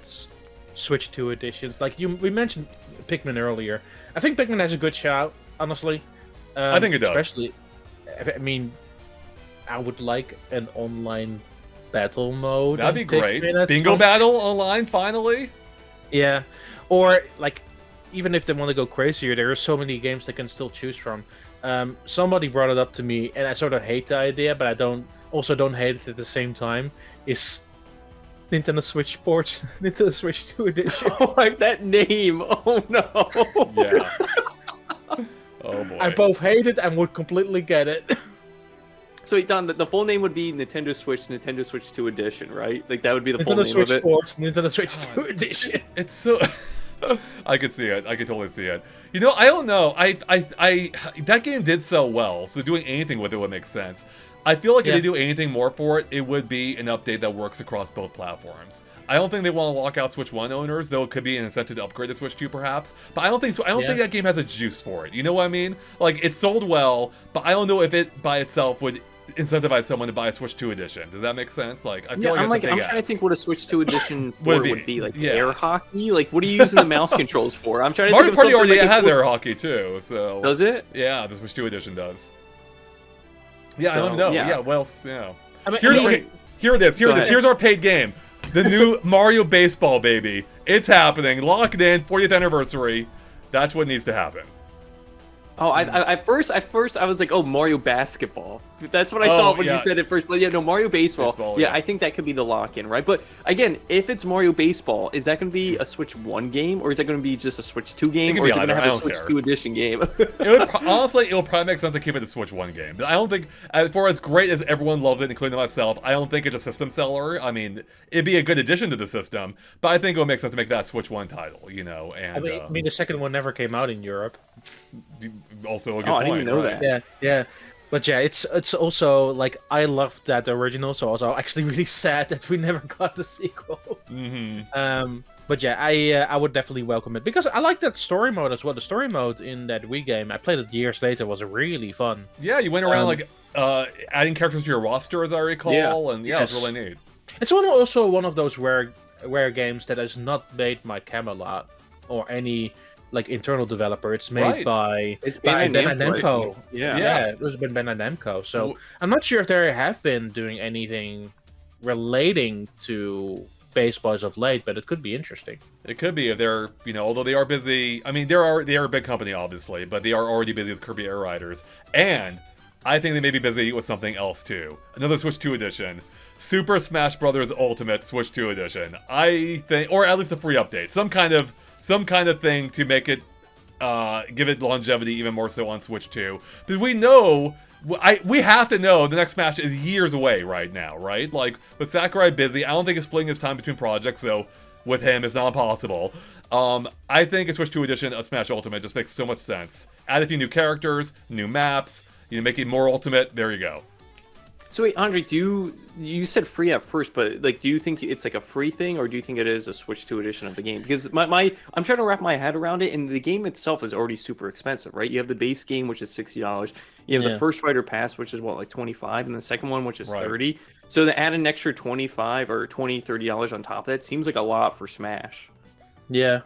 Switch 2 editions? We mentioned Pikmin earlier. I think Pikmin has a good shout, honestly. I think it does. Especially, I mean, I would like an online battle mode. That'd be great. Bingo battle online, finally. Yeah. Or, even if they want to go crazier, there are so many games they can still choose from. Somebody brought it up to me, and I sort of hate the idea, but I don't hate it at the same time, is Nintendo Switch Sports, Nintendo Switch 2 edition. Oh, that name. Oh, no. Yeah. Oh, boy. I both hate it and would completely get it. So, Don, the full name would be Nintendo Switch 2 Edition, right? That would be the full name Switch of it? Sports, Nintendo Switch 2 Edition. It's so... I could see it. I could totally see it. I don't know. That game did so well, so doing anything with it would make sense. I feel like if they do anything more for it, it would be an update that works across both platforms. I don't think they want to lock out Switch 1 owners, though it could be an incentive to upgrade to Switch 2 perhaps. But I don't think so. I don't think that game has a juice for it. You know what I mean? It sold well, but I don't know if it by itself would incentivize someone to buy a Switch 2 edition. Does that make sense? I feel I'm trying to think what a Switch 2 edition would be. Air hockey? What are you using the mouse controls for? I'm trying to Mario think of Party something already has air hockey too, so... Does it? Yeah, the Switch 2 edition does. Yeah, I don't know. Yeah, well, yeah. Here it is. Here's our paid game. The new Mario Baseball, baby. It's happening. Lock it in. 40th anniversary. That's what needs to happen. Oh, at first I was like, oh, Mario Basketball. That's what I thought when you said it first. But yeah, no, Mario Baseball. Yeah, I think that could be the lock-in, right? But again, if it's Mario Baseball, is that going to be a Switch 1 game, or is that going to be just a Switch 2 game, or is it going to have a Switch 2 edition game? Honestly, it'll probably make sense to keep it a Switch 1 game. But I don't think, for as great as everyone loves it, including myself, I don't think it's a system seller. I mean, it'd be a good addition to the system, but I think it would make sense to make that a Switch 1 title, And I mean, the second one never came out in Europe. Also a good point. I didn't even know that. Yeah. But yeah, it's also I loved that original, so I was actually really sad that we never got the sequel. But yeah, I would definitely welcome it because I like that story mode as well. The story mode in that Wii game, I played it years later, was really fun. Yeah, you went around adding characters to your roster, as I recall, and it was really neat. It's also one of those rare games that is not made by Camelot or any like internal developer. It's made by Bandai Namco. Yeah. It was been Bandai Namco. So I'm not sure if they have been doing anything relating to baseball as of late, but it could be interesting. It could be if they're, although they are busy. I mean, they are a big company, obviously, but they are already busy with Kirby Air Riders, and I think they may be busy with something else too. Another Switch 2 edition, Super Smash Bros. Ultimate Switch 2 edition. I think, or at least a free update, some kind of thing to make it, give it longevity even more so on Switch 2, because we know. We have to know the next Smash is years away right now, right? Like, with Sakurai busy, I don't think he's splitting his time between projects, so with him, it's not impossible. I think a Switch 2 edition of Smash Ultimate just makes so much sense. Add a few new characters, new maps, make it more Ultimate, there you go. So wait, Andre, you said free at first, but like, do you think it's like a free thing, or do you think it is a Switch 2 edition of the game? Because I'm trying to wrap my head around it, and the game itself is already super expensive, right? You have the base game, which is $60. You have the first Fighter Pass, which is what, like $25, and the second one, which is $30. So to add an extra $25 or $30 on top of that seems like a lot for Smash. Yeah.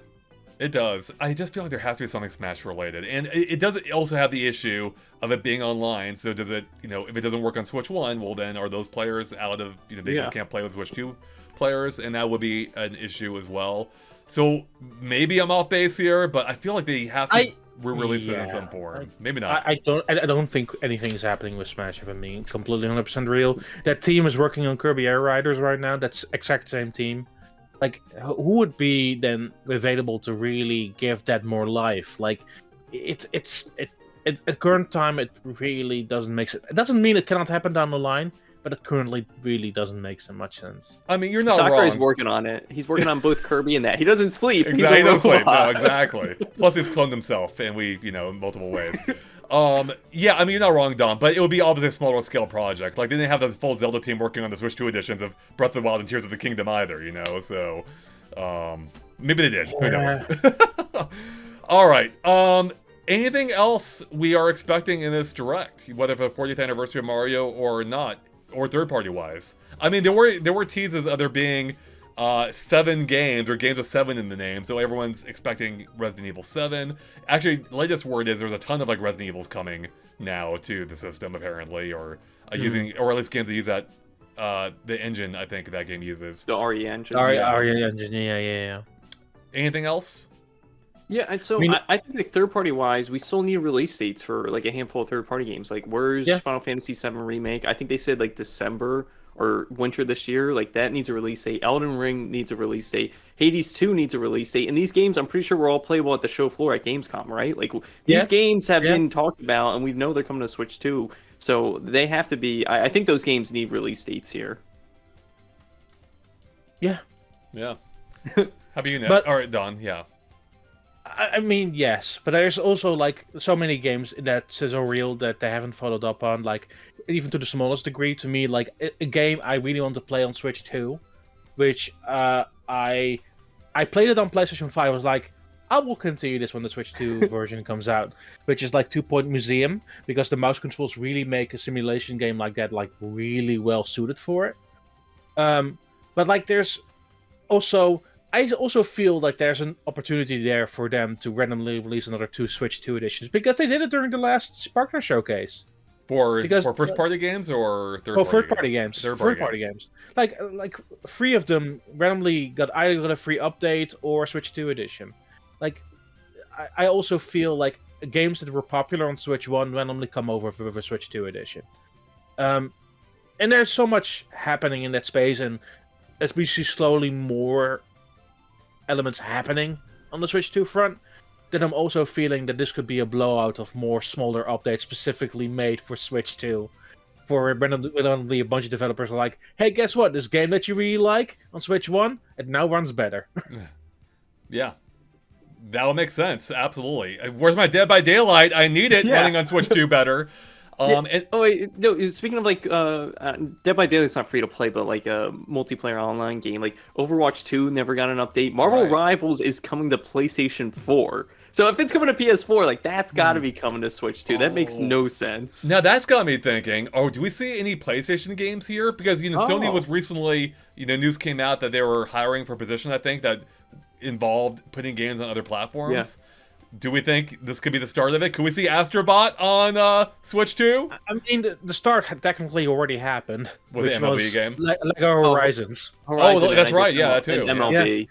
It does. I just feel like there has to be something Smash related. And it does also have the issue of it being online. So does it, if it doesn't work on Switch 1, well then are those players out of, they just can't play with Switch 2 players? And that would be an issue as well. So maybe I'm off base here, but I feel like they have to release it in some form. Maybe not. I don't think anything is happening with Smash, if I'm being completely 100% real. That team is working on Kirby Air Riders right now. That's exact same team. Like, who would be then available to really give that more life? Like, at current time, it really doesn't make sense. It doesn't mean it cannot happen down the line, but it currently really doesn't make so much sense. I mean, you're not Sakurai's wrong. working on it. He's working on both Kirby and that. He doesn't sleep. Exactly. He doesn't sleep. No, exactly. Plus, he's cloned himself, and in multiple ways. Yeah, I mean, you're not wrong, Dom, but it would be obviously a smaller scale project. Like, they didn't have the full Zelda team working on the Switch 2 editions of Breath of the Wild and Tears of the Kingdom either, so, maybe they did. Who knows? Alright, anything else we are expecting in this Direct, whether for the 40th anniversary of Mario or not, or third-party wise? I mean, there were teases of there being 7 games, or games with 7 in the name, so everyone's expecting Resident Evil 7. Actually, the latest word is there's a ton of Resident Evils coming now to the system, apparently, or using, or at least games that use that the engine I think that game uses. The RE engine. RE engine, yeah. Anything else? Yeah, and so I think third-party wise, we still need release dates for a handful of third-party games. Like, where's Final Fantasy VII Remake? I think they said December or winter this year. That needs a release date. Elden Ring needs a release date. Hades 2 needs a release date. And these games, I'm pretty sure were all playable at the show floor at Gamescom, right? These games have been talked about, and we know they're coming to Switch 2. So they have to be. I think those games need release dates here. Yeah. How about you, Nick? All right, Don. Yeah. I mean, yes, but there's also so many games that sizzle reel that they haven't followed up on. Even to the smallest degree, to me, a game I really want to play on Switch 2, which I played it on PlayStation 5. I was like, I will continue this when the Switch 2 version comes out, which is Two Point Museum, because the mouse controls really make a simulation game like that really well suited for it. But there's also. I also feel there's an opportunity there for them to randomly release another 2 Switch 2 editions, because they did it during the last Partner Showcase. For first-party games or third-party third-party games? Third-party games. Like 3 of them randomly either got a free update or Switch 2 edition. I also feel games that were popular on Switch 1 randomly come over with a Switch 2 edition. And there's so much happening in that space, and as we see slowly more elements happening on the Switch 2 front, then I'm also feeling that this could be a blowout of more smaller updates specifically made for Switch 2. For randomly a bunch of developers are like, hey, guess what? This game that you really like on Switch 1, it now runs better. Yeah. That would make sense. Absolutely. Where's my Dead by Daylight? I need it running on Switch 2 better. Speaking of Dead by Daylight's not free to play, but a multiplayer online game, Overwatch 2 never got an update. Marvel Rivals is coming to PlayStation 4, So if it's coming to PS4, like that's got to be coming to Switch too. That makes Oh. no sense. Now that's got me thinking, oh, do we see any PlayStation games here? Because, Sony Oh. was recently, news came out that they were hiring for a position, I think, that involved putting games on other platforms. Do we think this could be the start of it? Could we see Astrobot on Switch 2? I mean, the start had technically already happened. With the which MLB was game? Lego Horizons. Horizon, that's and I right, guess yeah, that too. and MLB.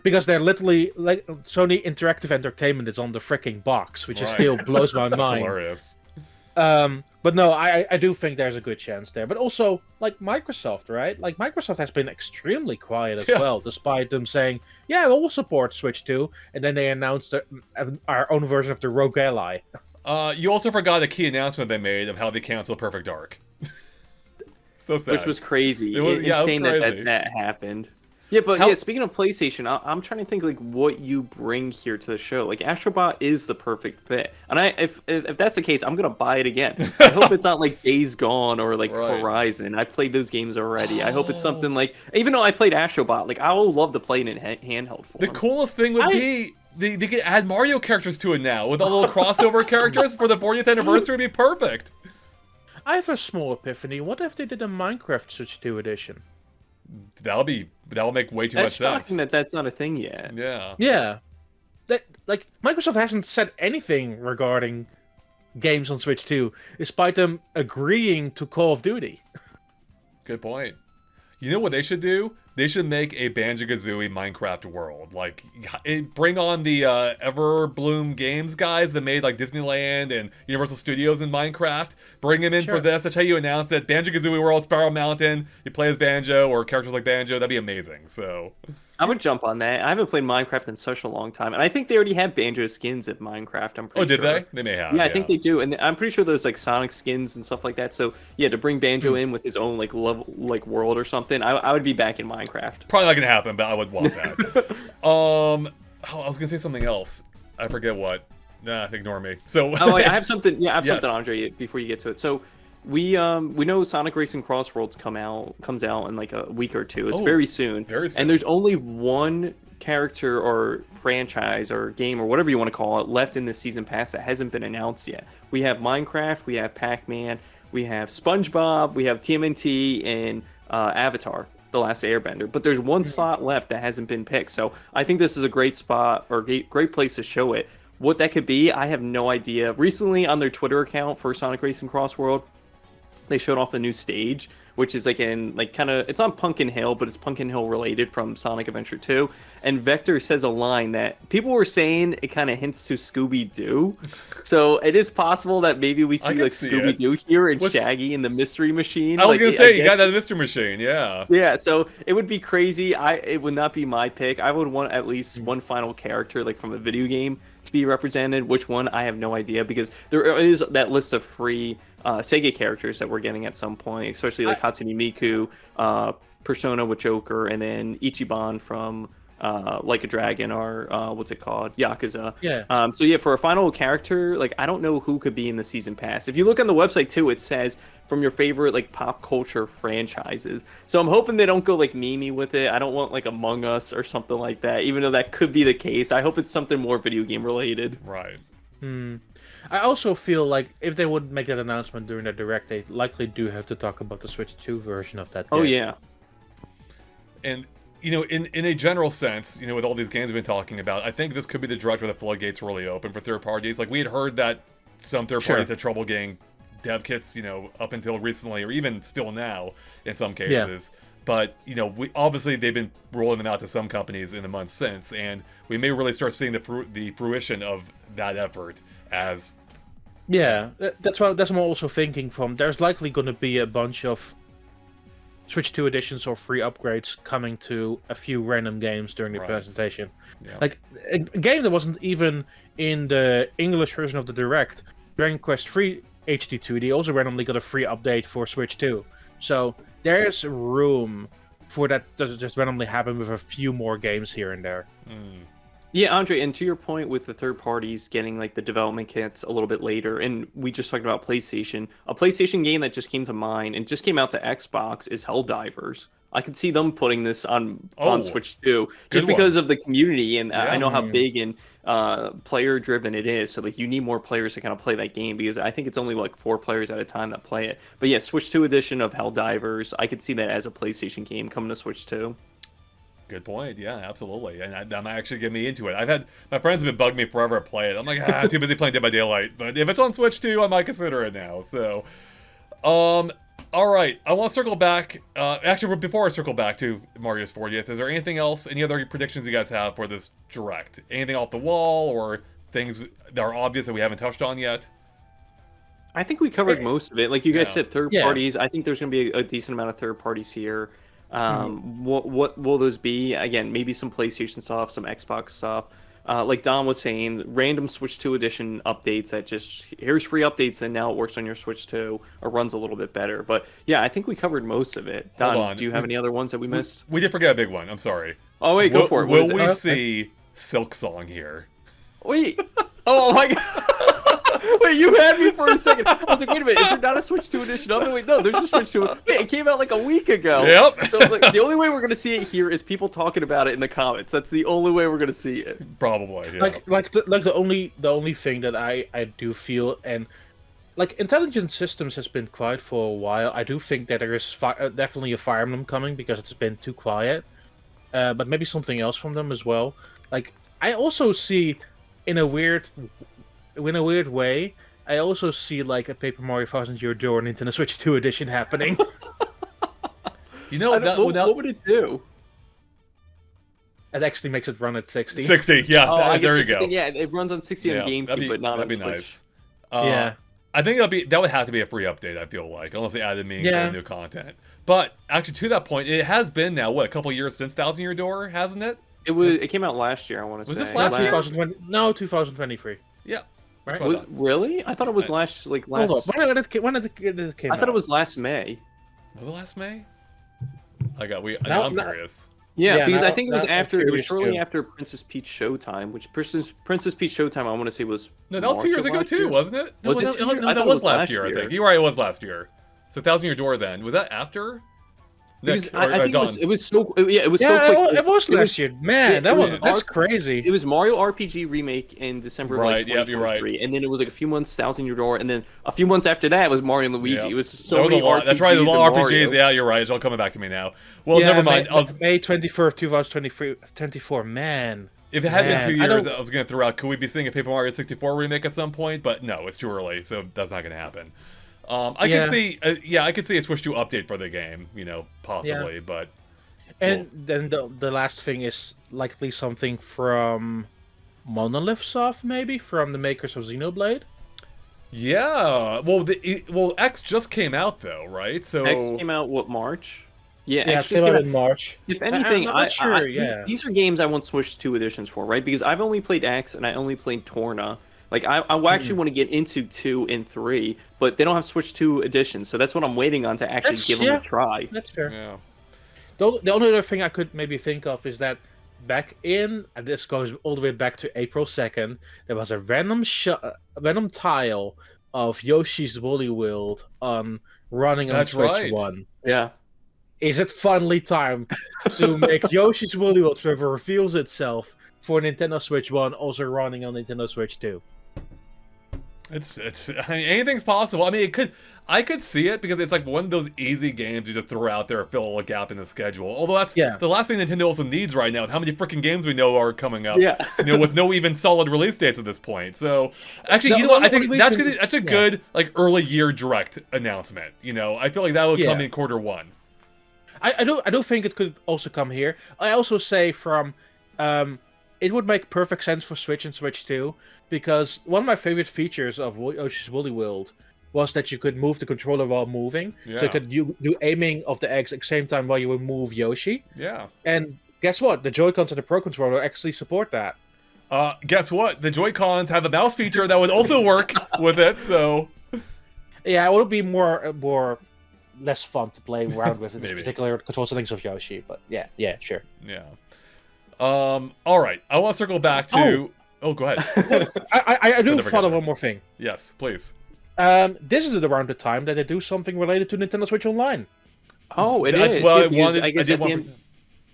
Because they're literally, like, Sony Interactive Entertainment is on the freaking box, which is Right. still blows my That's mind. hilarious. But no, I do think there's a good chance there. But also, like Microsoft, right? Like Microsoft has been extremely quiet as Yeah. well, despite them saying, "Yeah, we'll support Switch 2," and then they announced our own version of the Rogue Ally. You also forgot a key announcement they made of how they canceled Perfect Dark. So sad. Which was crazy. It was Insane crazy. that happened. Yeah, but How- speaking of PlayStation, I'm trying to think like what you bring here to the show. Like Astrobot is the perfect fit, and if that's the case, I'm gonna buy it again. I hope it's not like Days Gone or like Right. Horizon. I played those games already. I hope it's something like, even though I played Astrobot, like I will love to play it in handheld form. The coolest thing would be they could add Mario characters to it now with all the little crossover characters for the 40th anniversary. Would be perfect. I have a small epiphany. What if they did a Minecraft Switch 2 edition? That'll make way too That's much sense. shocking that that's not a thing yet. Yeah. Yeah, like Microsoft hasn't said anything regarding games on Switch 2, despite them agreeing to Call of Duty. Good point. You know what they should do? They should make a Banjo-Kazooie Minecraft world. Like, bring on the Everbloom Games guys that made like Disneyland and Universal Studios in Minecraft. Bring them in for this. That's how you announce it. Banjo-Kazooie World, Sparrow Mountain. You play as Banjo or characters like Banjo. That'd be amazing. So I would jump on that. I haven't played Minecraft in such a long time, and I think they already have Banjo skins at Minecraft. I'm pretty did sure. they? They may have. Yeah, I think they do, and I'm pretty sure there's like Sonic skins and stuff like that. So yeah, to bring Banjo in with his own like level, like world or something, I would be back in Minecraft. Probably not gonna happen, but I would want that. I was gonna say something else. I forget what. Nah, ignore me. So I have something. Yeah, I have something, Yes. Andre. Before you get to it, so we know Sonic Racing Cross Worlds comes out in like a week or two. It's very soon. Very soon. And there's only one character or franchise or game or whatever you want to call it left in this season pass that hasn't been announced yet. We have Minecraft, we have Pac-Man, we have SpongeBob, we have TMNT, and Avatar: The Last Airbender. But there's one slot left that hasn't been picked. So I think this is a great spot or great place to show it. What that could be, I have no idea. Recently on their Twitter account for Sonic Racing Cross World, they showed off a new stage, which is like it's on Pumpkin Hill, but it's Pumpkin Hill related from Sonic Adventure 2. And Vector says a line that people were saying it kind of hints to Scooby-Doo. So it is possible that maybe we see can like see Scooby-Doo here and What's- Shaggy in the Mystery Machine. I was Like, gonna say you got guess- that Mr. Machine, yeah. Yeah, so it would be crazy. It would not be my pick. I would want at least one final character, like from a video game, to be represented. Which one, I have no idea, because there is that list of free Sega characters that we're getting at some point, especially like Hatsune Miku, Persona with Joker, and then Ichiban from Like a Dragon, or what's it called, Yakuza. Yeah. So yeah, for a final character, like I don't know who could be in the season pass. If you look on the website too, it says from your favorite like pop culture franchises. So I'm hoping they don't go like Mimi with it. I don't want like Among Us or something like that, even though that could be the case. I hope it's something more video game related. Right. I also feel like if they would make that announcement during the Direct, they likely do have to talk about the Switch 2 version of that game. Oh yeah. And in a general sense, with all these games we've been talking about, I think this could be the direct where the floodgates really open for third parties. Like we had heard that some third parties had trouble getting dev kits, up until recently, or even still now in some cases. But obviously they've been rolling them out to some companies in the months since, and we may really start seeing the fruition of that effort as. Yeah, that's what I'm also thinking from. There's likely going to be a bunch of Switch 2 editions or free upgrades coming to a few random games during the presentation. Yeah. Like a game that wasn't even in the English version of the Direct, Dragon Quest 3 HD2D also randomly got a free update for Switch 2. So there's room for that to just randomly happen with a few more games here and there. Yeah, Andre, and to your point with the third parties getting like the development kits a little bit later, and we just talked about PlayStation. A PlayStation game that just came to mind and just came out to Xbox is Helldivers. I could see them putting this on Switch too, good just because of the community, and I know how Yeah. big and player driven it is. So like you need more players to kind of play that game, because I think it's only like 4 players at a time that play it. But yeah, Switch 2 edition of Helldivers, I could see that as a PlayStation game coming to Switch 2. Good point. Yeah, absolutely. And that might actually get me into it. I've had my friends have been bugging me forever to play it. I'm like, too busy playing Dead by Daylight. But if it's on Switch 2, I might consider it now. So, all right. I want to circle back. Actually, before I circle back to Mario's 40th, is there anything else? Any other predictions you guys have for this Direct? Anything off the wall or things that are obvious that we haven't touched on yet? I think we covered most of it. Like you guys said, third Yeah. parties. I think there's going to be a decent amount of third parties here. What will those be? Again, maybe some PlayStation stuff, some Xbox stuff. Like Don was saying, random Switch 2 edition updates that just, here's free updates and now it works on your Switch 2 or runs a little bit better. But yeah, I think we covered most of it. Hold Don, on. do you have any other ones that we missed? We did forget a big one. I'm sorry. Oh, wait, go for it. What is Will it? we see Silk Song here? Wait. Oh my god. Wait, you had me for a second. I was like, wait a minute, is there not a Switch 2 edition of it? Wait, no, there's a Switch 2. Wait, it came out like a week ago. Yep. So like, the only way we're gonna see it here is people talking about it in the comments. That's the only way we're gonna see it. Probably. Yeah. Like the only thing that I do feel, and like Intelligent Systems has been quiet for a while. I do think that there is definitely a Fire Emblem coming because it's been too quiet. But maybe something else from them as well. Like I also see, in a weird way, I also see like a Paper Mario Thousand Year Door Nintendo Switch 2 edition happening. You know, what would it do? It actually makes it run at 60. 60, yeah, Oh, I guess there you that's the go. thing. Yeah, it runs on 60 on that'd GameCube, be, but not on that'd be Switch. nice. Yeah. I think that would have to be a free update, I feel like, unless they added new content. But actually, to that point, it has been now, what, a couple years since Thousand Year Door, hasn't it? It came out last year, I want to say. Was this last year? 2020, no, 2023. Yeah. Right. Really? I thought it was last. Hold on. When did it came I out? thought it was last May. Was it last May? I'm curious. Yeah, because now- I think it was now I'm after. It was curious, shortly too. after Princess Peach Showtime, which Princess Peach Showtime, I want to say was. No, that was 2 March years of ago last too, year. wasn't it? Was it No, 2 years? I that thought it was was last last year, I year. think. You're right, it was last year. So Thousand Year Door then. Was that after? Because Nick, I think Don. it was so. Yeah, it was so Yeah, quick. it was last year. Man, it was that's crazy. It was Mario RPG remake in December of Right, like yep, you're right. 2023, and then it was like a few months Thousand Year Door, and then a few months after that was Mario and Luigi. Yeah. It was so That was many a lot. RPGs. That's right, there's a lot of and RPGs. Mario. Yeah, you're right. It's all coming back to me now. Well, Yeah, never mind. May 21st, 2024. Man. If it had been 2 Man, I years, don't- I was going to throw out, could we be seeing a Paper Mario 64 remake at some point? But no, it's too early, so that's not going to happen. I Yeah. could see, I could see a Switch 2 update for the game, possibly, but... And then the last thing is likely something from Monolith Soft, maybe from the makers of Xenoblade. Yeah, well, X just came out though, right? So X came out March? Yeah, Yeah, X it just came came out out. in March. If anything, I'm not sure. Yeah. these are games I want Switch 2 editions for, right? Because I've only played X and I only played Torna. Like I actually want to get into 2 and 3, but they don't have Switch 2 editions, so that's what I'm waiting on to actually give them a try. That's fair. yeah. The only other thing I could maybe think of is that back in, and this goes all the way back to April 2nd, there was a random tile of Yoshi's Woolly World running on That's Switch right. 1. Yeah. Is it finally time to make Yoshi's Woolly World River reveals itself for Nintendo Switch 1 also running on Nintendo Switch 2? It's I mean, anything's possible. I mean, I could see it because it's like one of those easy games you just throw out there to fill a gap in the schedule. Although that's the last thing Nintendo also needs right now. How many freaking games we know are coming up? Yeah. With no even solid release dates at this point. So actually, you know what? I think that's a good like early year Direct announcement. I feel like that would come in Q1. I don't think it could also come here. I also say from it would make perfect sense for Switch and Switch 2, because one of my favorite features of Yoshi's Woolly World was that you could move the controller while moving. Yeah. So you could do aiming of the eggs at the same time while you would move Yoshi. Yeah. And guess what? The Joy-Cons and the Pro Controller actually support that. Guess what? The Joy-Cons have a mouse feature that would also work with it, so... Yeah, it would be more less fun to play around with in this Maybe. particular control settings of Yoshi. But yeah, sure. Yeah. All right. I want to circle back to... Oh, go ahead. I do Never follow get one more thing. Yes, please. This is around the time that they do something related to Nintendo Switch Online. Oh, it That's is. what Yeah, I because wanted. I guess I at did the want. end,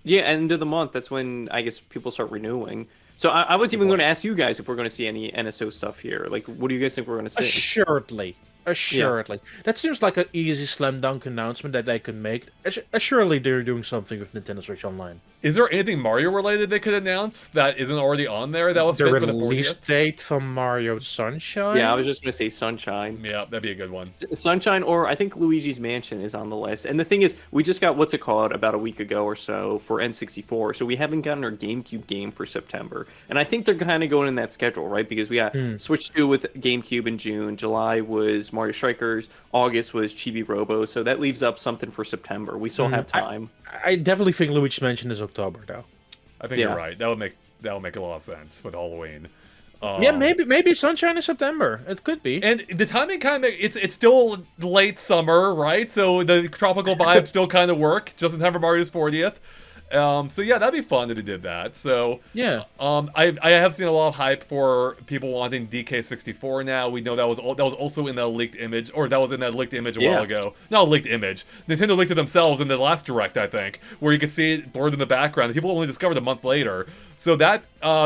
yeah, end of the month, that's when I guess people start renewing. So I was even going to ask you guys if we're going to see any NSO stuff here. Like, what do you guys think we're going to see? Assuredly. Assuredly. That seems like an easy slam dunk announcement that they can make. Assuredly they're doing something with Nintendo Switch Online. Is there anything Mario related they could announce that isn't already on there that would The fit for the release 40th? date from Mario Sunshine? Yeah, I was just going to say Sunshine. Yeah, that'd be a good one. Sunshine, or I think Luigi's Mansion is on the list. And the thing is, we just got what's it called about a week ago or so for N64, so we haven't gotten our GameCube game for September. And I think they're kind of going in that schedule, right? Because we got Switch 2 with GameCube in June, July was Mario Strikers, August was Chibi Robo, so that leaves up something for September. We still have time. I definitely think Luigi's Mansion is October, though. I think you're right. That would make a lot of sense with Halloween. Yeah, maybe Sunshine in September. It could be. And the timing kind of it's still late summer, right? So the tropical vibes still kind of work just in time for Mario's 40th. So yeah, that'd be fun if they did that. So yeah, I have seen a lot of hype for people wanting DK64 now. We know that was also in that leaked image, or that was in that leaked image a while ago. Not a leaked image. Nintendo leaked it themselves in the last Direct, I think, where you could see it blurred in the background. People only discovered a month later. So that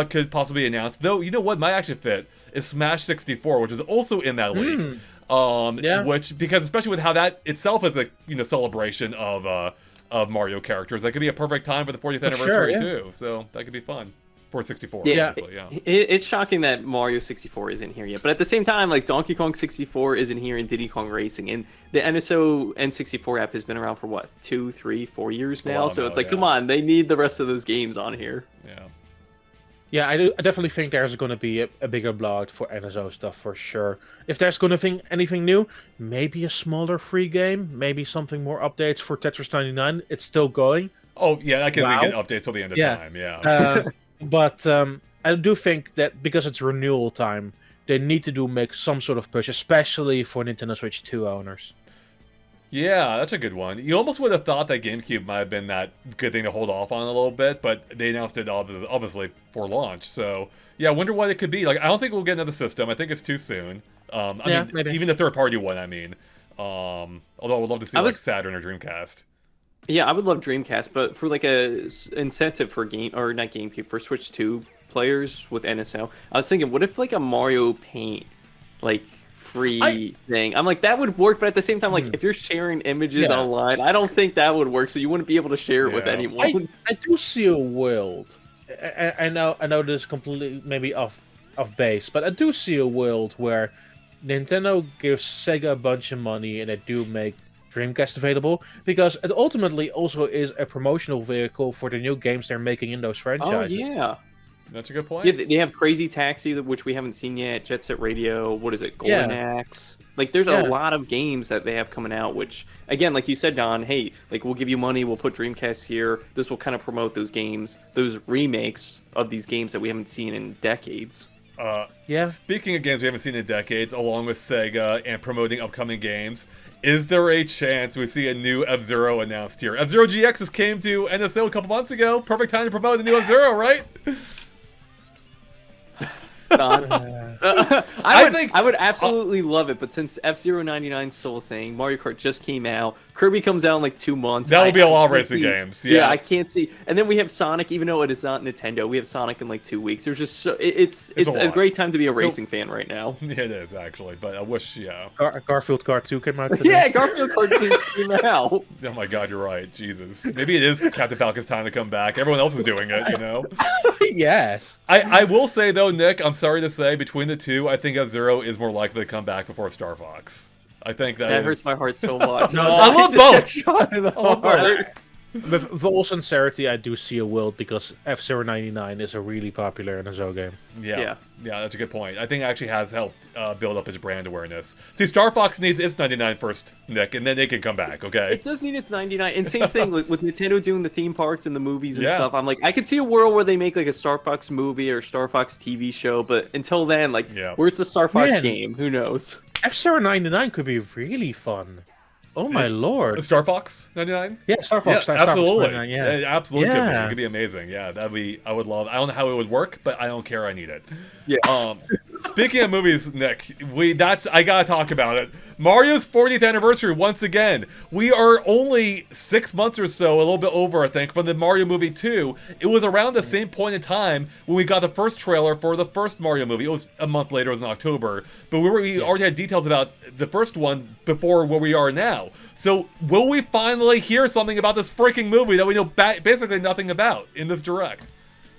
could possibly be announced. Though, you know what might actually fit is Smash 64, which is also in that leak. Which, because especially with how that itself is a celebration of Mario characters, that could be a perfect time for the 40th anniversary too. So that could be fun for 64. Yeah, obviously, yeah. It's shocking that Mario 64 isn't here yet, but at the same time, like Donkey Kong 64 isn't here and Diddy Kong Racing, and the NSO N64 app has been around for what 2, 3, 4 years now. So it's like, come on, they need the rest of those games on here. Yeah. Yeah, I definitely think there's going to be a bigger blowout for NSO stuff for sure. If there's going to be anything new, maybe a smaller free game, maybe something more updates for Tetris 99. It's still going. Oh yeah, I can get updates till the end of time. Yeah. But I do think that because it's renewal time, they need to make some sort of push, especially for Nintendo Switch 2 owners. Yeah, that's a good one. You almost would have thought that GameCube might have been that good thing to hold off on a little bit, but they announced it obviously for launch. So yeah, I wonder what it could be. Like, I don't think we'll get another system. I think it's too soon. I mean, maybe. Even the third-party one. I mean, although I would love to see like Saturn or Dreamcast. Yeah, I would love Dreamcast, but for like a incentive for not GameCube, for Switch 2 players with NSO, I was thinking, what if like a Mario Paint, like free thing? I'm like, that would work, but at the same time, like if you're sharing images online, I don't think that would work. So you wouldn't be able to share it with anyone. I do see a world. I know this is completely maybe off base, but I do see a world where Nintendo gives Sega a bunch of money and they do make Dreamcast available, because it ultimately also is a promotional vehicle for the new games they're making in those franchises. Oh yeah, that's a good point. Yeah, they have Crazy Taxi, which we haven't seen yet. Jet Set Radio. What is it? Golden Axe. Like, there's a lot of games that they have coming out, which, again, like you said, Don, hey, like, we'll give you money, we'll put Dreamcast here. This will kind of promote those games, those remakes of these games that we haven't seen in decades. Speaking of games we haven't seen in decades, along with Sega and promoting upcoming games, is there a chance we see a new F-Zero announced here? F-Zero GX just came to NSO a couple months ago. Perfect time to promote the new F-Zero, right? I would absolutely love it, but since F-Zero 99 is still a thing, Mario Kart just came out, Kirby comes out in like 2 months. That will be a lot of racing games. Yeah, I can't see. And then we have Sonic, even though it is not Nintendo, we have Sonic in like 2 weeks. There's just it's a great time to be a racing fan right now. It is actually, but I wish Garfield Kart 2 came out today. Yeah, Garfield Kart 2 came out. Oh my God, you're right. Jesus, maybe it is Captain Falcon's time to come back. Everyone else is doing it, you know. Yes. I will say though, Nick, I'm sorry to say, between the two, I think F-Zero is more likely to come back before Star Fox. I think that hurts my heart so much. I love both. With all sincerity, I do see a world because F-Zero 99 is a really popular NSO game. Yeah, that's a good point. I think it actually has helped build up its brand awareness. See, Star Fox needs its 99 first, Nick, and then it can come back, okay? It does need its 99. And same thing with Nintendo doing the theme parks and the movies and stuff. I'm like, I could see a world where they make like a Star Fox movie or Star Fox TV show, but until then, like, where's the Star Fox game? Who knows? F-Zero 99 could be really fun. Oh my lord! Star Fox 99? Yeah, Star Fox. Yeah, absolutely. Fox 99, It absolutely could be. It could be amazing. Yeah, that'd be. I would love. I don't know how it would work, but I don't care. I need it. Yeah. Speaking of movies, Nick, I gotta talk about it. Mario's 40th anniversary once again. We are only 6 months or so, a little bit over, I think, from the Mario movie 2. It was around the same point in time when we got the first trailer for the first Mario movie. It was a month later, it was in October. But we already had details about the first one before where we are now. So will we finally hear something about this freaking movie that we know basically nothing about in this direct?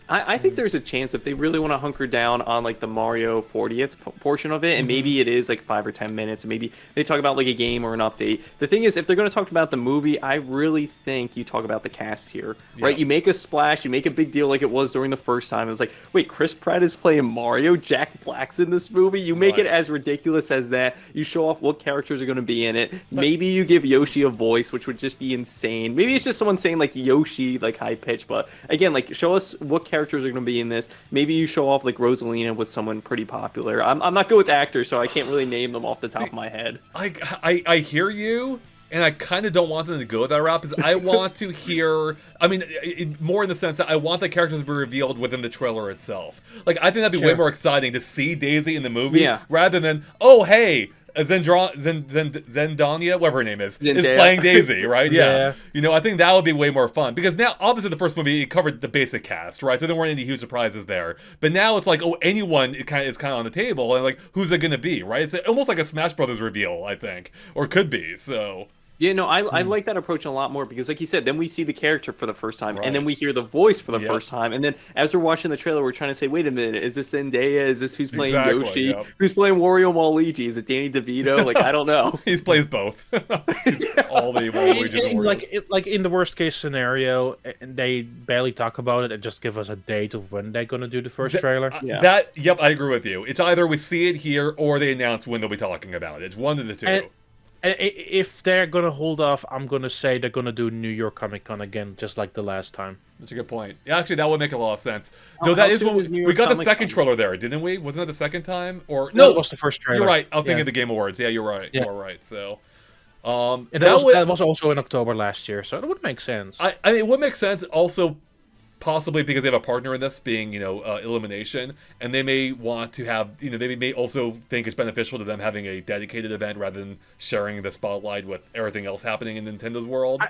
I think there's a chance if they really want to hunker down on like the Mario 40th portion of it, and maybe it is like 5 or 10 minutes, and maybe they talk about like a game or an update. The thing is, if they're going to talk about the movie, I really think you talk about the cast here, right? You make a splash, you make a big deal like it was during the first time. It's like, wait, Chris Pratt is playing Mario, Jack Black's in this movie. You make it as ridiculous as that. You show off what characters are going to be in it. Maybe you give Yoshi a voice, which would just be insane. Maybe it's just someone saying like Yoshi, like high pitch, but again, like show us what characters are going to be in this. Maybe you show off like Rosalina with someone pretty popular. I'm not good with actors, so I can't really name them off the top of my head. I hear you, and I kind of don't want them to go that route because I want to hear. I mean, more in the sense that I want the characters to be revealed within the trailer itself. Like, I think that'd be way more exciting to see Daisy in the movie rather than, oh hey, Zendania, whatever her name is playing Daisy, right? Yeah. You know, I think that would be way more fun because now, obviously, the first movie it covered the basic cast, right? So there weren't any huge surprises there. But now it's like, oh, anyone is kind of on the table, and like, who's it gonna be, right? It's almost like a Smash Brothers reveal, I think, or could be. So. Yeah, no, I like that approach a lot more because, like you said, then we see the character for the first time, and then we hear the voice for the first time, and then as we're watching the trailer, we're trying to say, wait a minute, is this Zendaya? Is this who's playing Yoshi? Who's playing Wario Waluigi? Is it Danny DeVito? Like, I don't know. He plays both. All the Waluigis and Warios. Like in the worst case scenario, and they barely talk about it and just give us a date of when they're gonna do the first trailer. Yep, I agree with you. It's either we see it here or they announce when they'll be talking about it. It's one of the two. If they're gonna hold off, I'm gonna say they're gonna do New York Comic Con again, just like the last time. That's a good point. Yeah, actually, that would make a lot of sense. Though that is when we got the second trailer there, didn't we? Wasn't that the second time? Or no, it was the first trailer. You're right. I was thinking of the Game Awards. Yeah, you're right. Yeah. You're right. So, and that was also in October last year, so it would make sense. I mean, it would make sense also. Possibly because they have a partner in this, being Illumination, and they may want to have they may also think it's beneficial to them having a dedicated event rather than sharing the spotlight with everything else happening in Nintendo's world.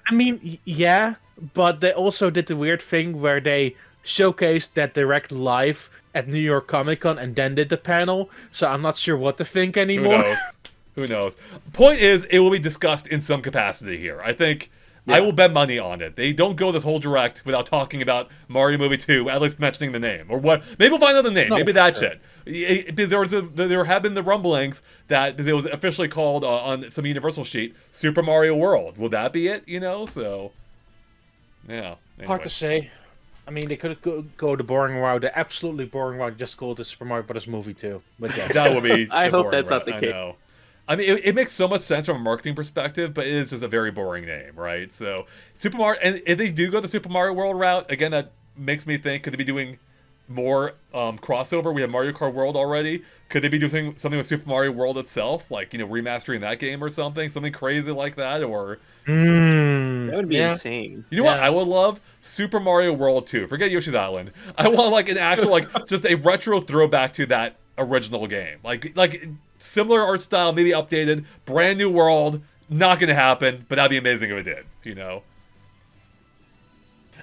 I mean, yeah, but they also did the weird thing where they showcased that direct live at New York Comic Con and then did the panel. So I'm not sure what to think anymore. Who knows? Who knows? Point is, it will be discussed in some capacity here. I think. Yeah. I will bet money on it. They don't go this whole direct without talking about Mario Movie 2, at least mentioning the name. Or what? Maybe we'll find out the name. Maybe that's it. There have been the rumblings that it was officially called on some Universal sheet, Super Mario World. Will that be it? So, yeah. Anyway. Hard to say. I mean, they could go the boring route, the absolutely boring route, just call it the Super Mario Bros. Movie 2. But yes. That would be I hope that's not the case. I mean, it makes so much sense from a marketing perspective, but it is just a very boring name, right? So, Super Mario, and if they do go the Super Mario World route, again, that makes me think, could they be doing more crossover? We have Mario Kart World already. Could they be doing something with Super Mario World itself, like, remastering that game or something crazy like that, or... That would be insane. You know what I would love? Super Mario World 2. Forget Yoshi's Island. I want, like, an actual, just a retro throwback to that original game. Like similar art style, maybe updated, brand new world. Not gonna happen, but that'd be amazing if it did.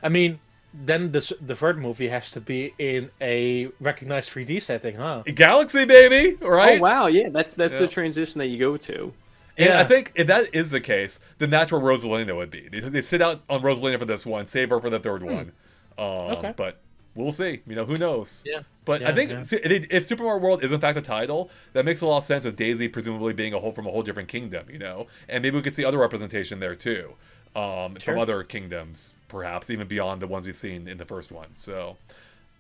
I mean, then the third movie has to be in a recognized 3D setting, huh? Galaxy, baby, right? Oh wow, yeah, that's the transition that you go to. And I think if that is the case, then that's where Rosalina would be. They sit out on Rosalina for this one, save her for the third one. Okay. But we'll see. Who knows? Yeah. But I think if Super Mario World is in fact a title, that makes a lot of sense with Daisy presumably being from a whole different kingdom, and maybe we could see other representation there too, from other kingdoms, perhaps even beyond the ones we've seen in the first one. So,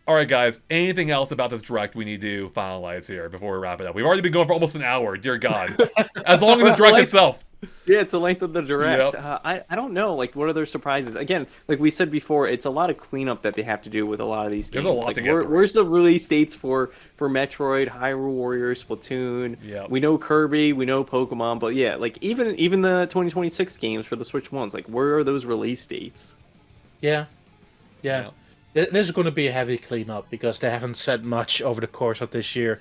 all right, guys, anything else about this direct we need to finalize here before we wrap it up? We've already been going for almost an hour. Dear God, as long as the direct itself. Yeah, it's the length of the direct. Yep. I don't know, what are their surprises? Again, like we said before, it's a lot of cleanup that they have to do with a lot of these games. There's a lot to get through. Where's the release dates for Metroid, Hyrule Warriors, Splatoon? Yep. We know Kirby, we know Pokemon, but yeah, even the 2026 games for the Switch ones, where are those release dates? Yeah. This is going to be a heavy cleanup because they haven't said much over the course of this year,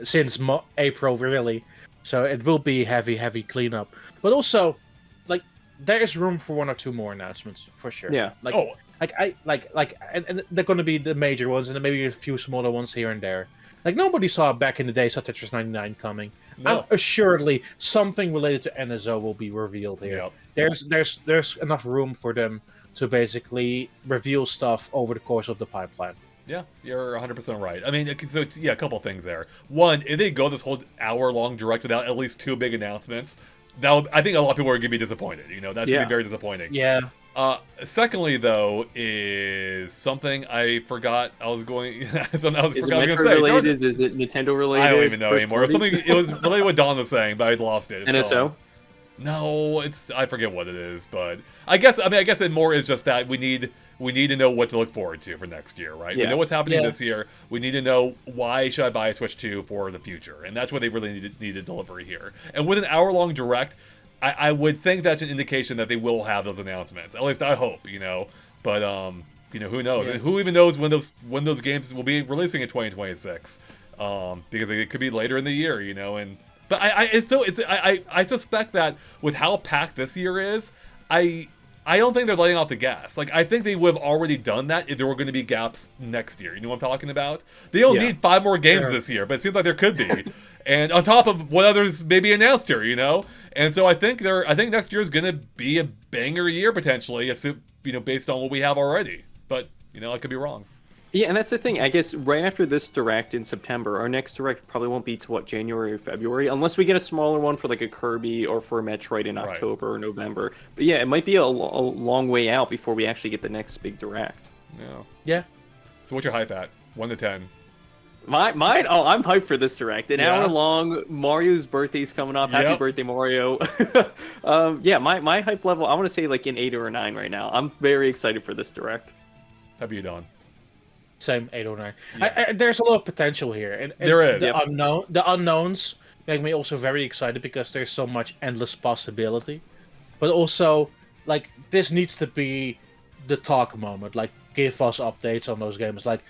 since April really. So it will be heavy cleanup. But also, like, there is room for one or two more announcements for sure. Yeah. Like, and they're going to be the major ones, and then maybe a few smaller ones here and there. Like nobody saw back in the day saw Tetris 99 coming. No. Assuredly, something related to NSO will be revealed here. Yep. There's enough room for them to basically reveal stuff over the course of the pipeline. Yeah, you're 100% right. I mean, so yeah, a couple things there. One, if they go this whole hour-long direct without at least two big announcements, I think a lot of people are going to be disappointed. That's going to be very disappointing. Yeah. Secondly, though, is something I forgot I was going. Is it Metroid related? Is it Nintendo related? I don't even know anymore. It was related to what Don was saying, but I lost it. NSO. No, I forget what it is, but I guess it more is just that we need to know what to look forward to for next year, right? Yeah. We know what's happening this year. We need to know why should I buy a Switch 2 for the future, and that's what they really need to deliver here. And with an hour-long direct, I would think that's an indication that they will have those announcements. At least I hope, But who knows? Yeah. And who even knows when those games will be releasing in 2026? Because it could be later in the year, But I suspect that with how packed this year is, I don't think they're letting off the gas. Like, I think they would have already done that if there were going to be gaps next year. You know what I'm talking about? They don't need 5 more games this year, but it seems like there could be. And on top of what others may be announced here, And so I think next year is going to be a banger year potentially, based on what we have already. But, I could be wrong. Yeah, and that's the thing. I guess right after this Direct in September, our next Direct probably won't be to January or February, unless we get a smaller one for like a Kirby or for a Metroid in October or November. But yeah, it might be a long way out before we actually get the next big Direct. Yeah. So what's your hype at? 1 to 10. Mine? Oh, I'm hyped for this Direct. An hour long. Mario's birthday's coming up. Happy birthday, Mario. My hype level, I want to say like an 8 or a 9 right now. I'm very excited for this Direct. How about you, Don? Same 8 or 9. Yeah. There's a lot of potential here, and there is. The unknowns make me also very excited because there's so much endless possibility. But also, like, this needs to be the talk moment. Like, give us updates on those games. Like,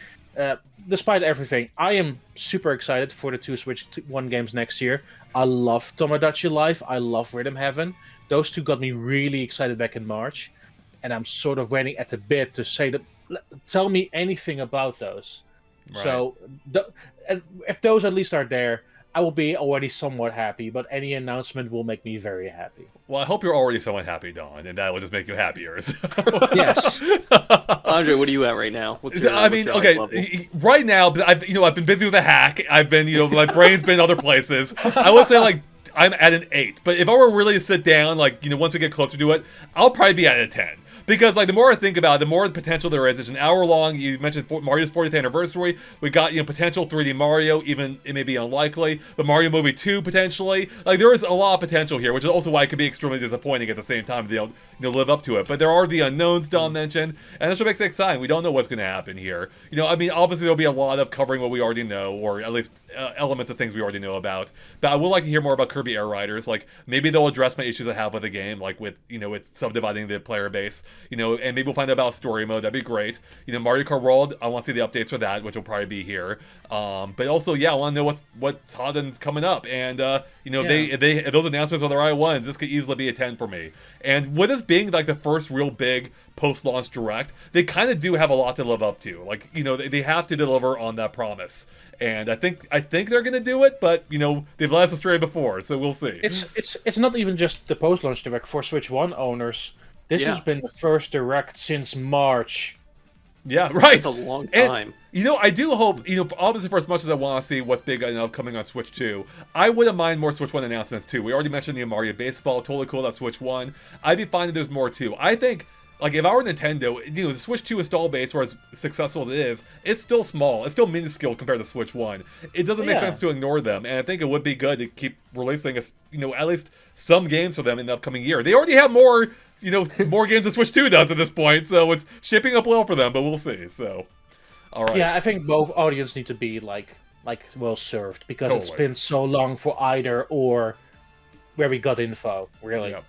despite everything, I am super excited for the 2 Switch 1 games next year. I love Tomodachi Life. I love Rhythm Heaven. Those two got me really excited back in March, and I'm sort of waiting at the bit to say that. Tell me anything about those. Right. So, if those at least are there, I will be already somewhat happy. But any announcement will make me very happy. Well, I hope you're already somewhat happy, Don, and that will just make you happier. So. Yes. Andre, what are you at right now? Right now, I've been busy with a hack. I've been, my brain's been in other places. I would say I'm at an 8. But if I were really to sit down, once we get closer to it, I'll probably be at a 10. Because, the more I think about it, the more potential there is. It's an hour long. You mentioned Mario's 40th anniversary. We got, potential 3D Mario, even it may be unlikely. The Mario Movie 2, potentially. There is a lot of potential here, which is also why it could be extremely disappointing at the same time if they don't live up to it. But there are the unknowns Don mentioned, and that's what makes it exciting. We don't know what's going to happen here. Obviously there'll be a lot of covering what we already know, or at least elements of things we already know about. But I would like to hear more about Kirby Air Riders. Maybe they'll address my issues I have with the game, with, with subdividing the player base. And maybe we'll find out about story mode. That'd be great. Mario Kart World, I want to see the updates for that, which will probably be here. But also, I want to know what's hot and coming up. And if those announcements are the right ones, this could easily be a 10 for me. And with this being the first real big post-launch direct, they kind of do have a lot to live up to. They have to deliver on that promise. And I think they're gonna do it, but they've led us astray before, so we'll see. It's not even just the post-launch direct for Switch 1 owners. This has been the first direct since March. Yeah, right. It's a long time. And, I do hope, obviously for as much as I want to see what's big and upcoming on Switch 2, I wouldn't mind more Switch 1 announcements too. We already mentioned the Mario Baseball, totally cool, that's Switch 1. I'd be fine if there's more too. I think, if I were Nintendo, the Switch 2 install base, for as successful as it is, it's still small. It's still minuscule compared to Switch 1. It doesn't make sense to ignore them, and I think it would be good to keep releasing, at least some games for them in the upcoming year. They already have more, more games than Switch 2 does at this point, so it's shaping up well for them, but we'll see, so. All right. Yeah, I think both audiences need to be, well served, because it's been so long for either or where we got info, really. Yep.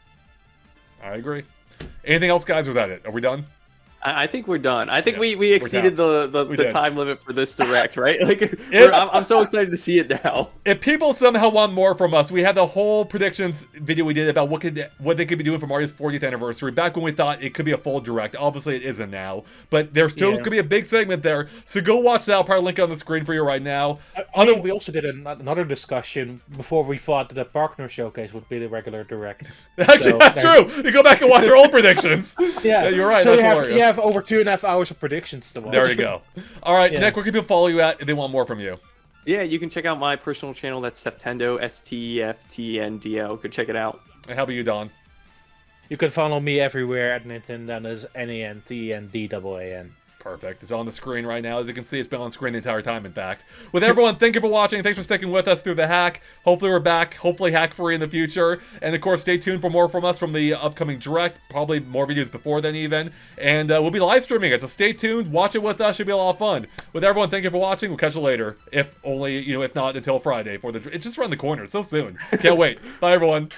I agree. Anything else, guys, or is that it? Are we done? I think we're done. I think Yeah, we exceeded done. the We did. time limit for this direct, right? Like, I'm so excited to see it now. If people somehow want more from us, we had the whole predictions video we did about what they could be doing for Mario's 40th anniversary, back when we thought it could be a full direct. Obviously, it isn't now, but there still could be a big segment there. So go watch that. I'll probably link it on the screen for you right now. We also did another discussion before we thought that the partner showcase would be the regular direct. Actually, So, that's true. You go back and watch our old predictions. Yeah, you're right. So That's you hilarious. have over 2.5 hours of predictions to watch. There you go. All right, Yeah. Nick, where can people follow you at if they want more from you? Yeah, you can check out my personal channel. That's Steftendo, STEFTNDO. Go check it out. And how about you, Don? You can follow me everywhere at Nintendo. That is NENTNDAAN. Perfect. It's on the screen right now. As you can see, it's been on screen the entire time, in fact. With everyone, thank you for watching. Thanks for sticking with us through the hack. Hopefully we're back. Hopefully hack-free in the future. And, of course, stay tuned for more from us from the upcoming Direct. Probably more videos before then, even. And we'll be live streaming it, so stay tuned. Watch it with us. Should be a lot of fun. With everyone, thank you for watching. We'll catch you later. If only, if not until Friday. It's just around the corner. It's so soon. Can't wait. Bye, everyone.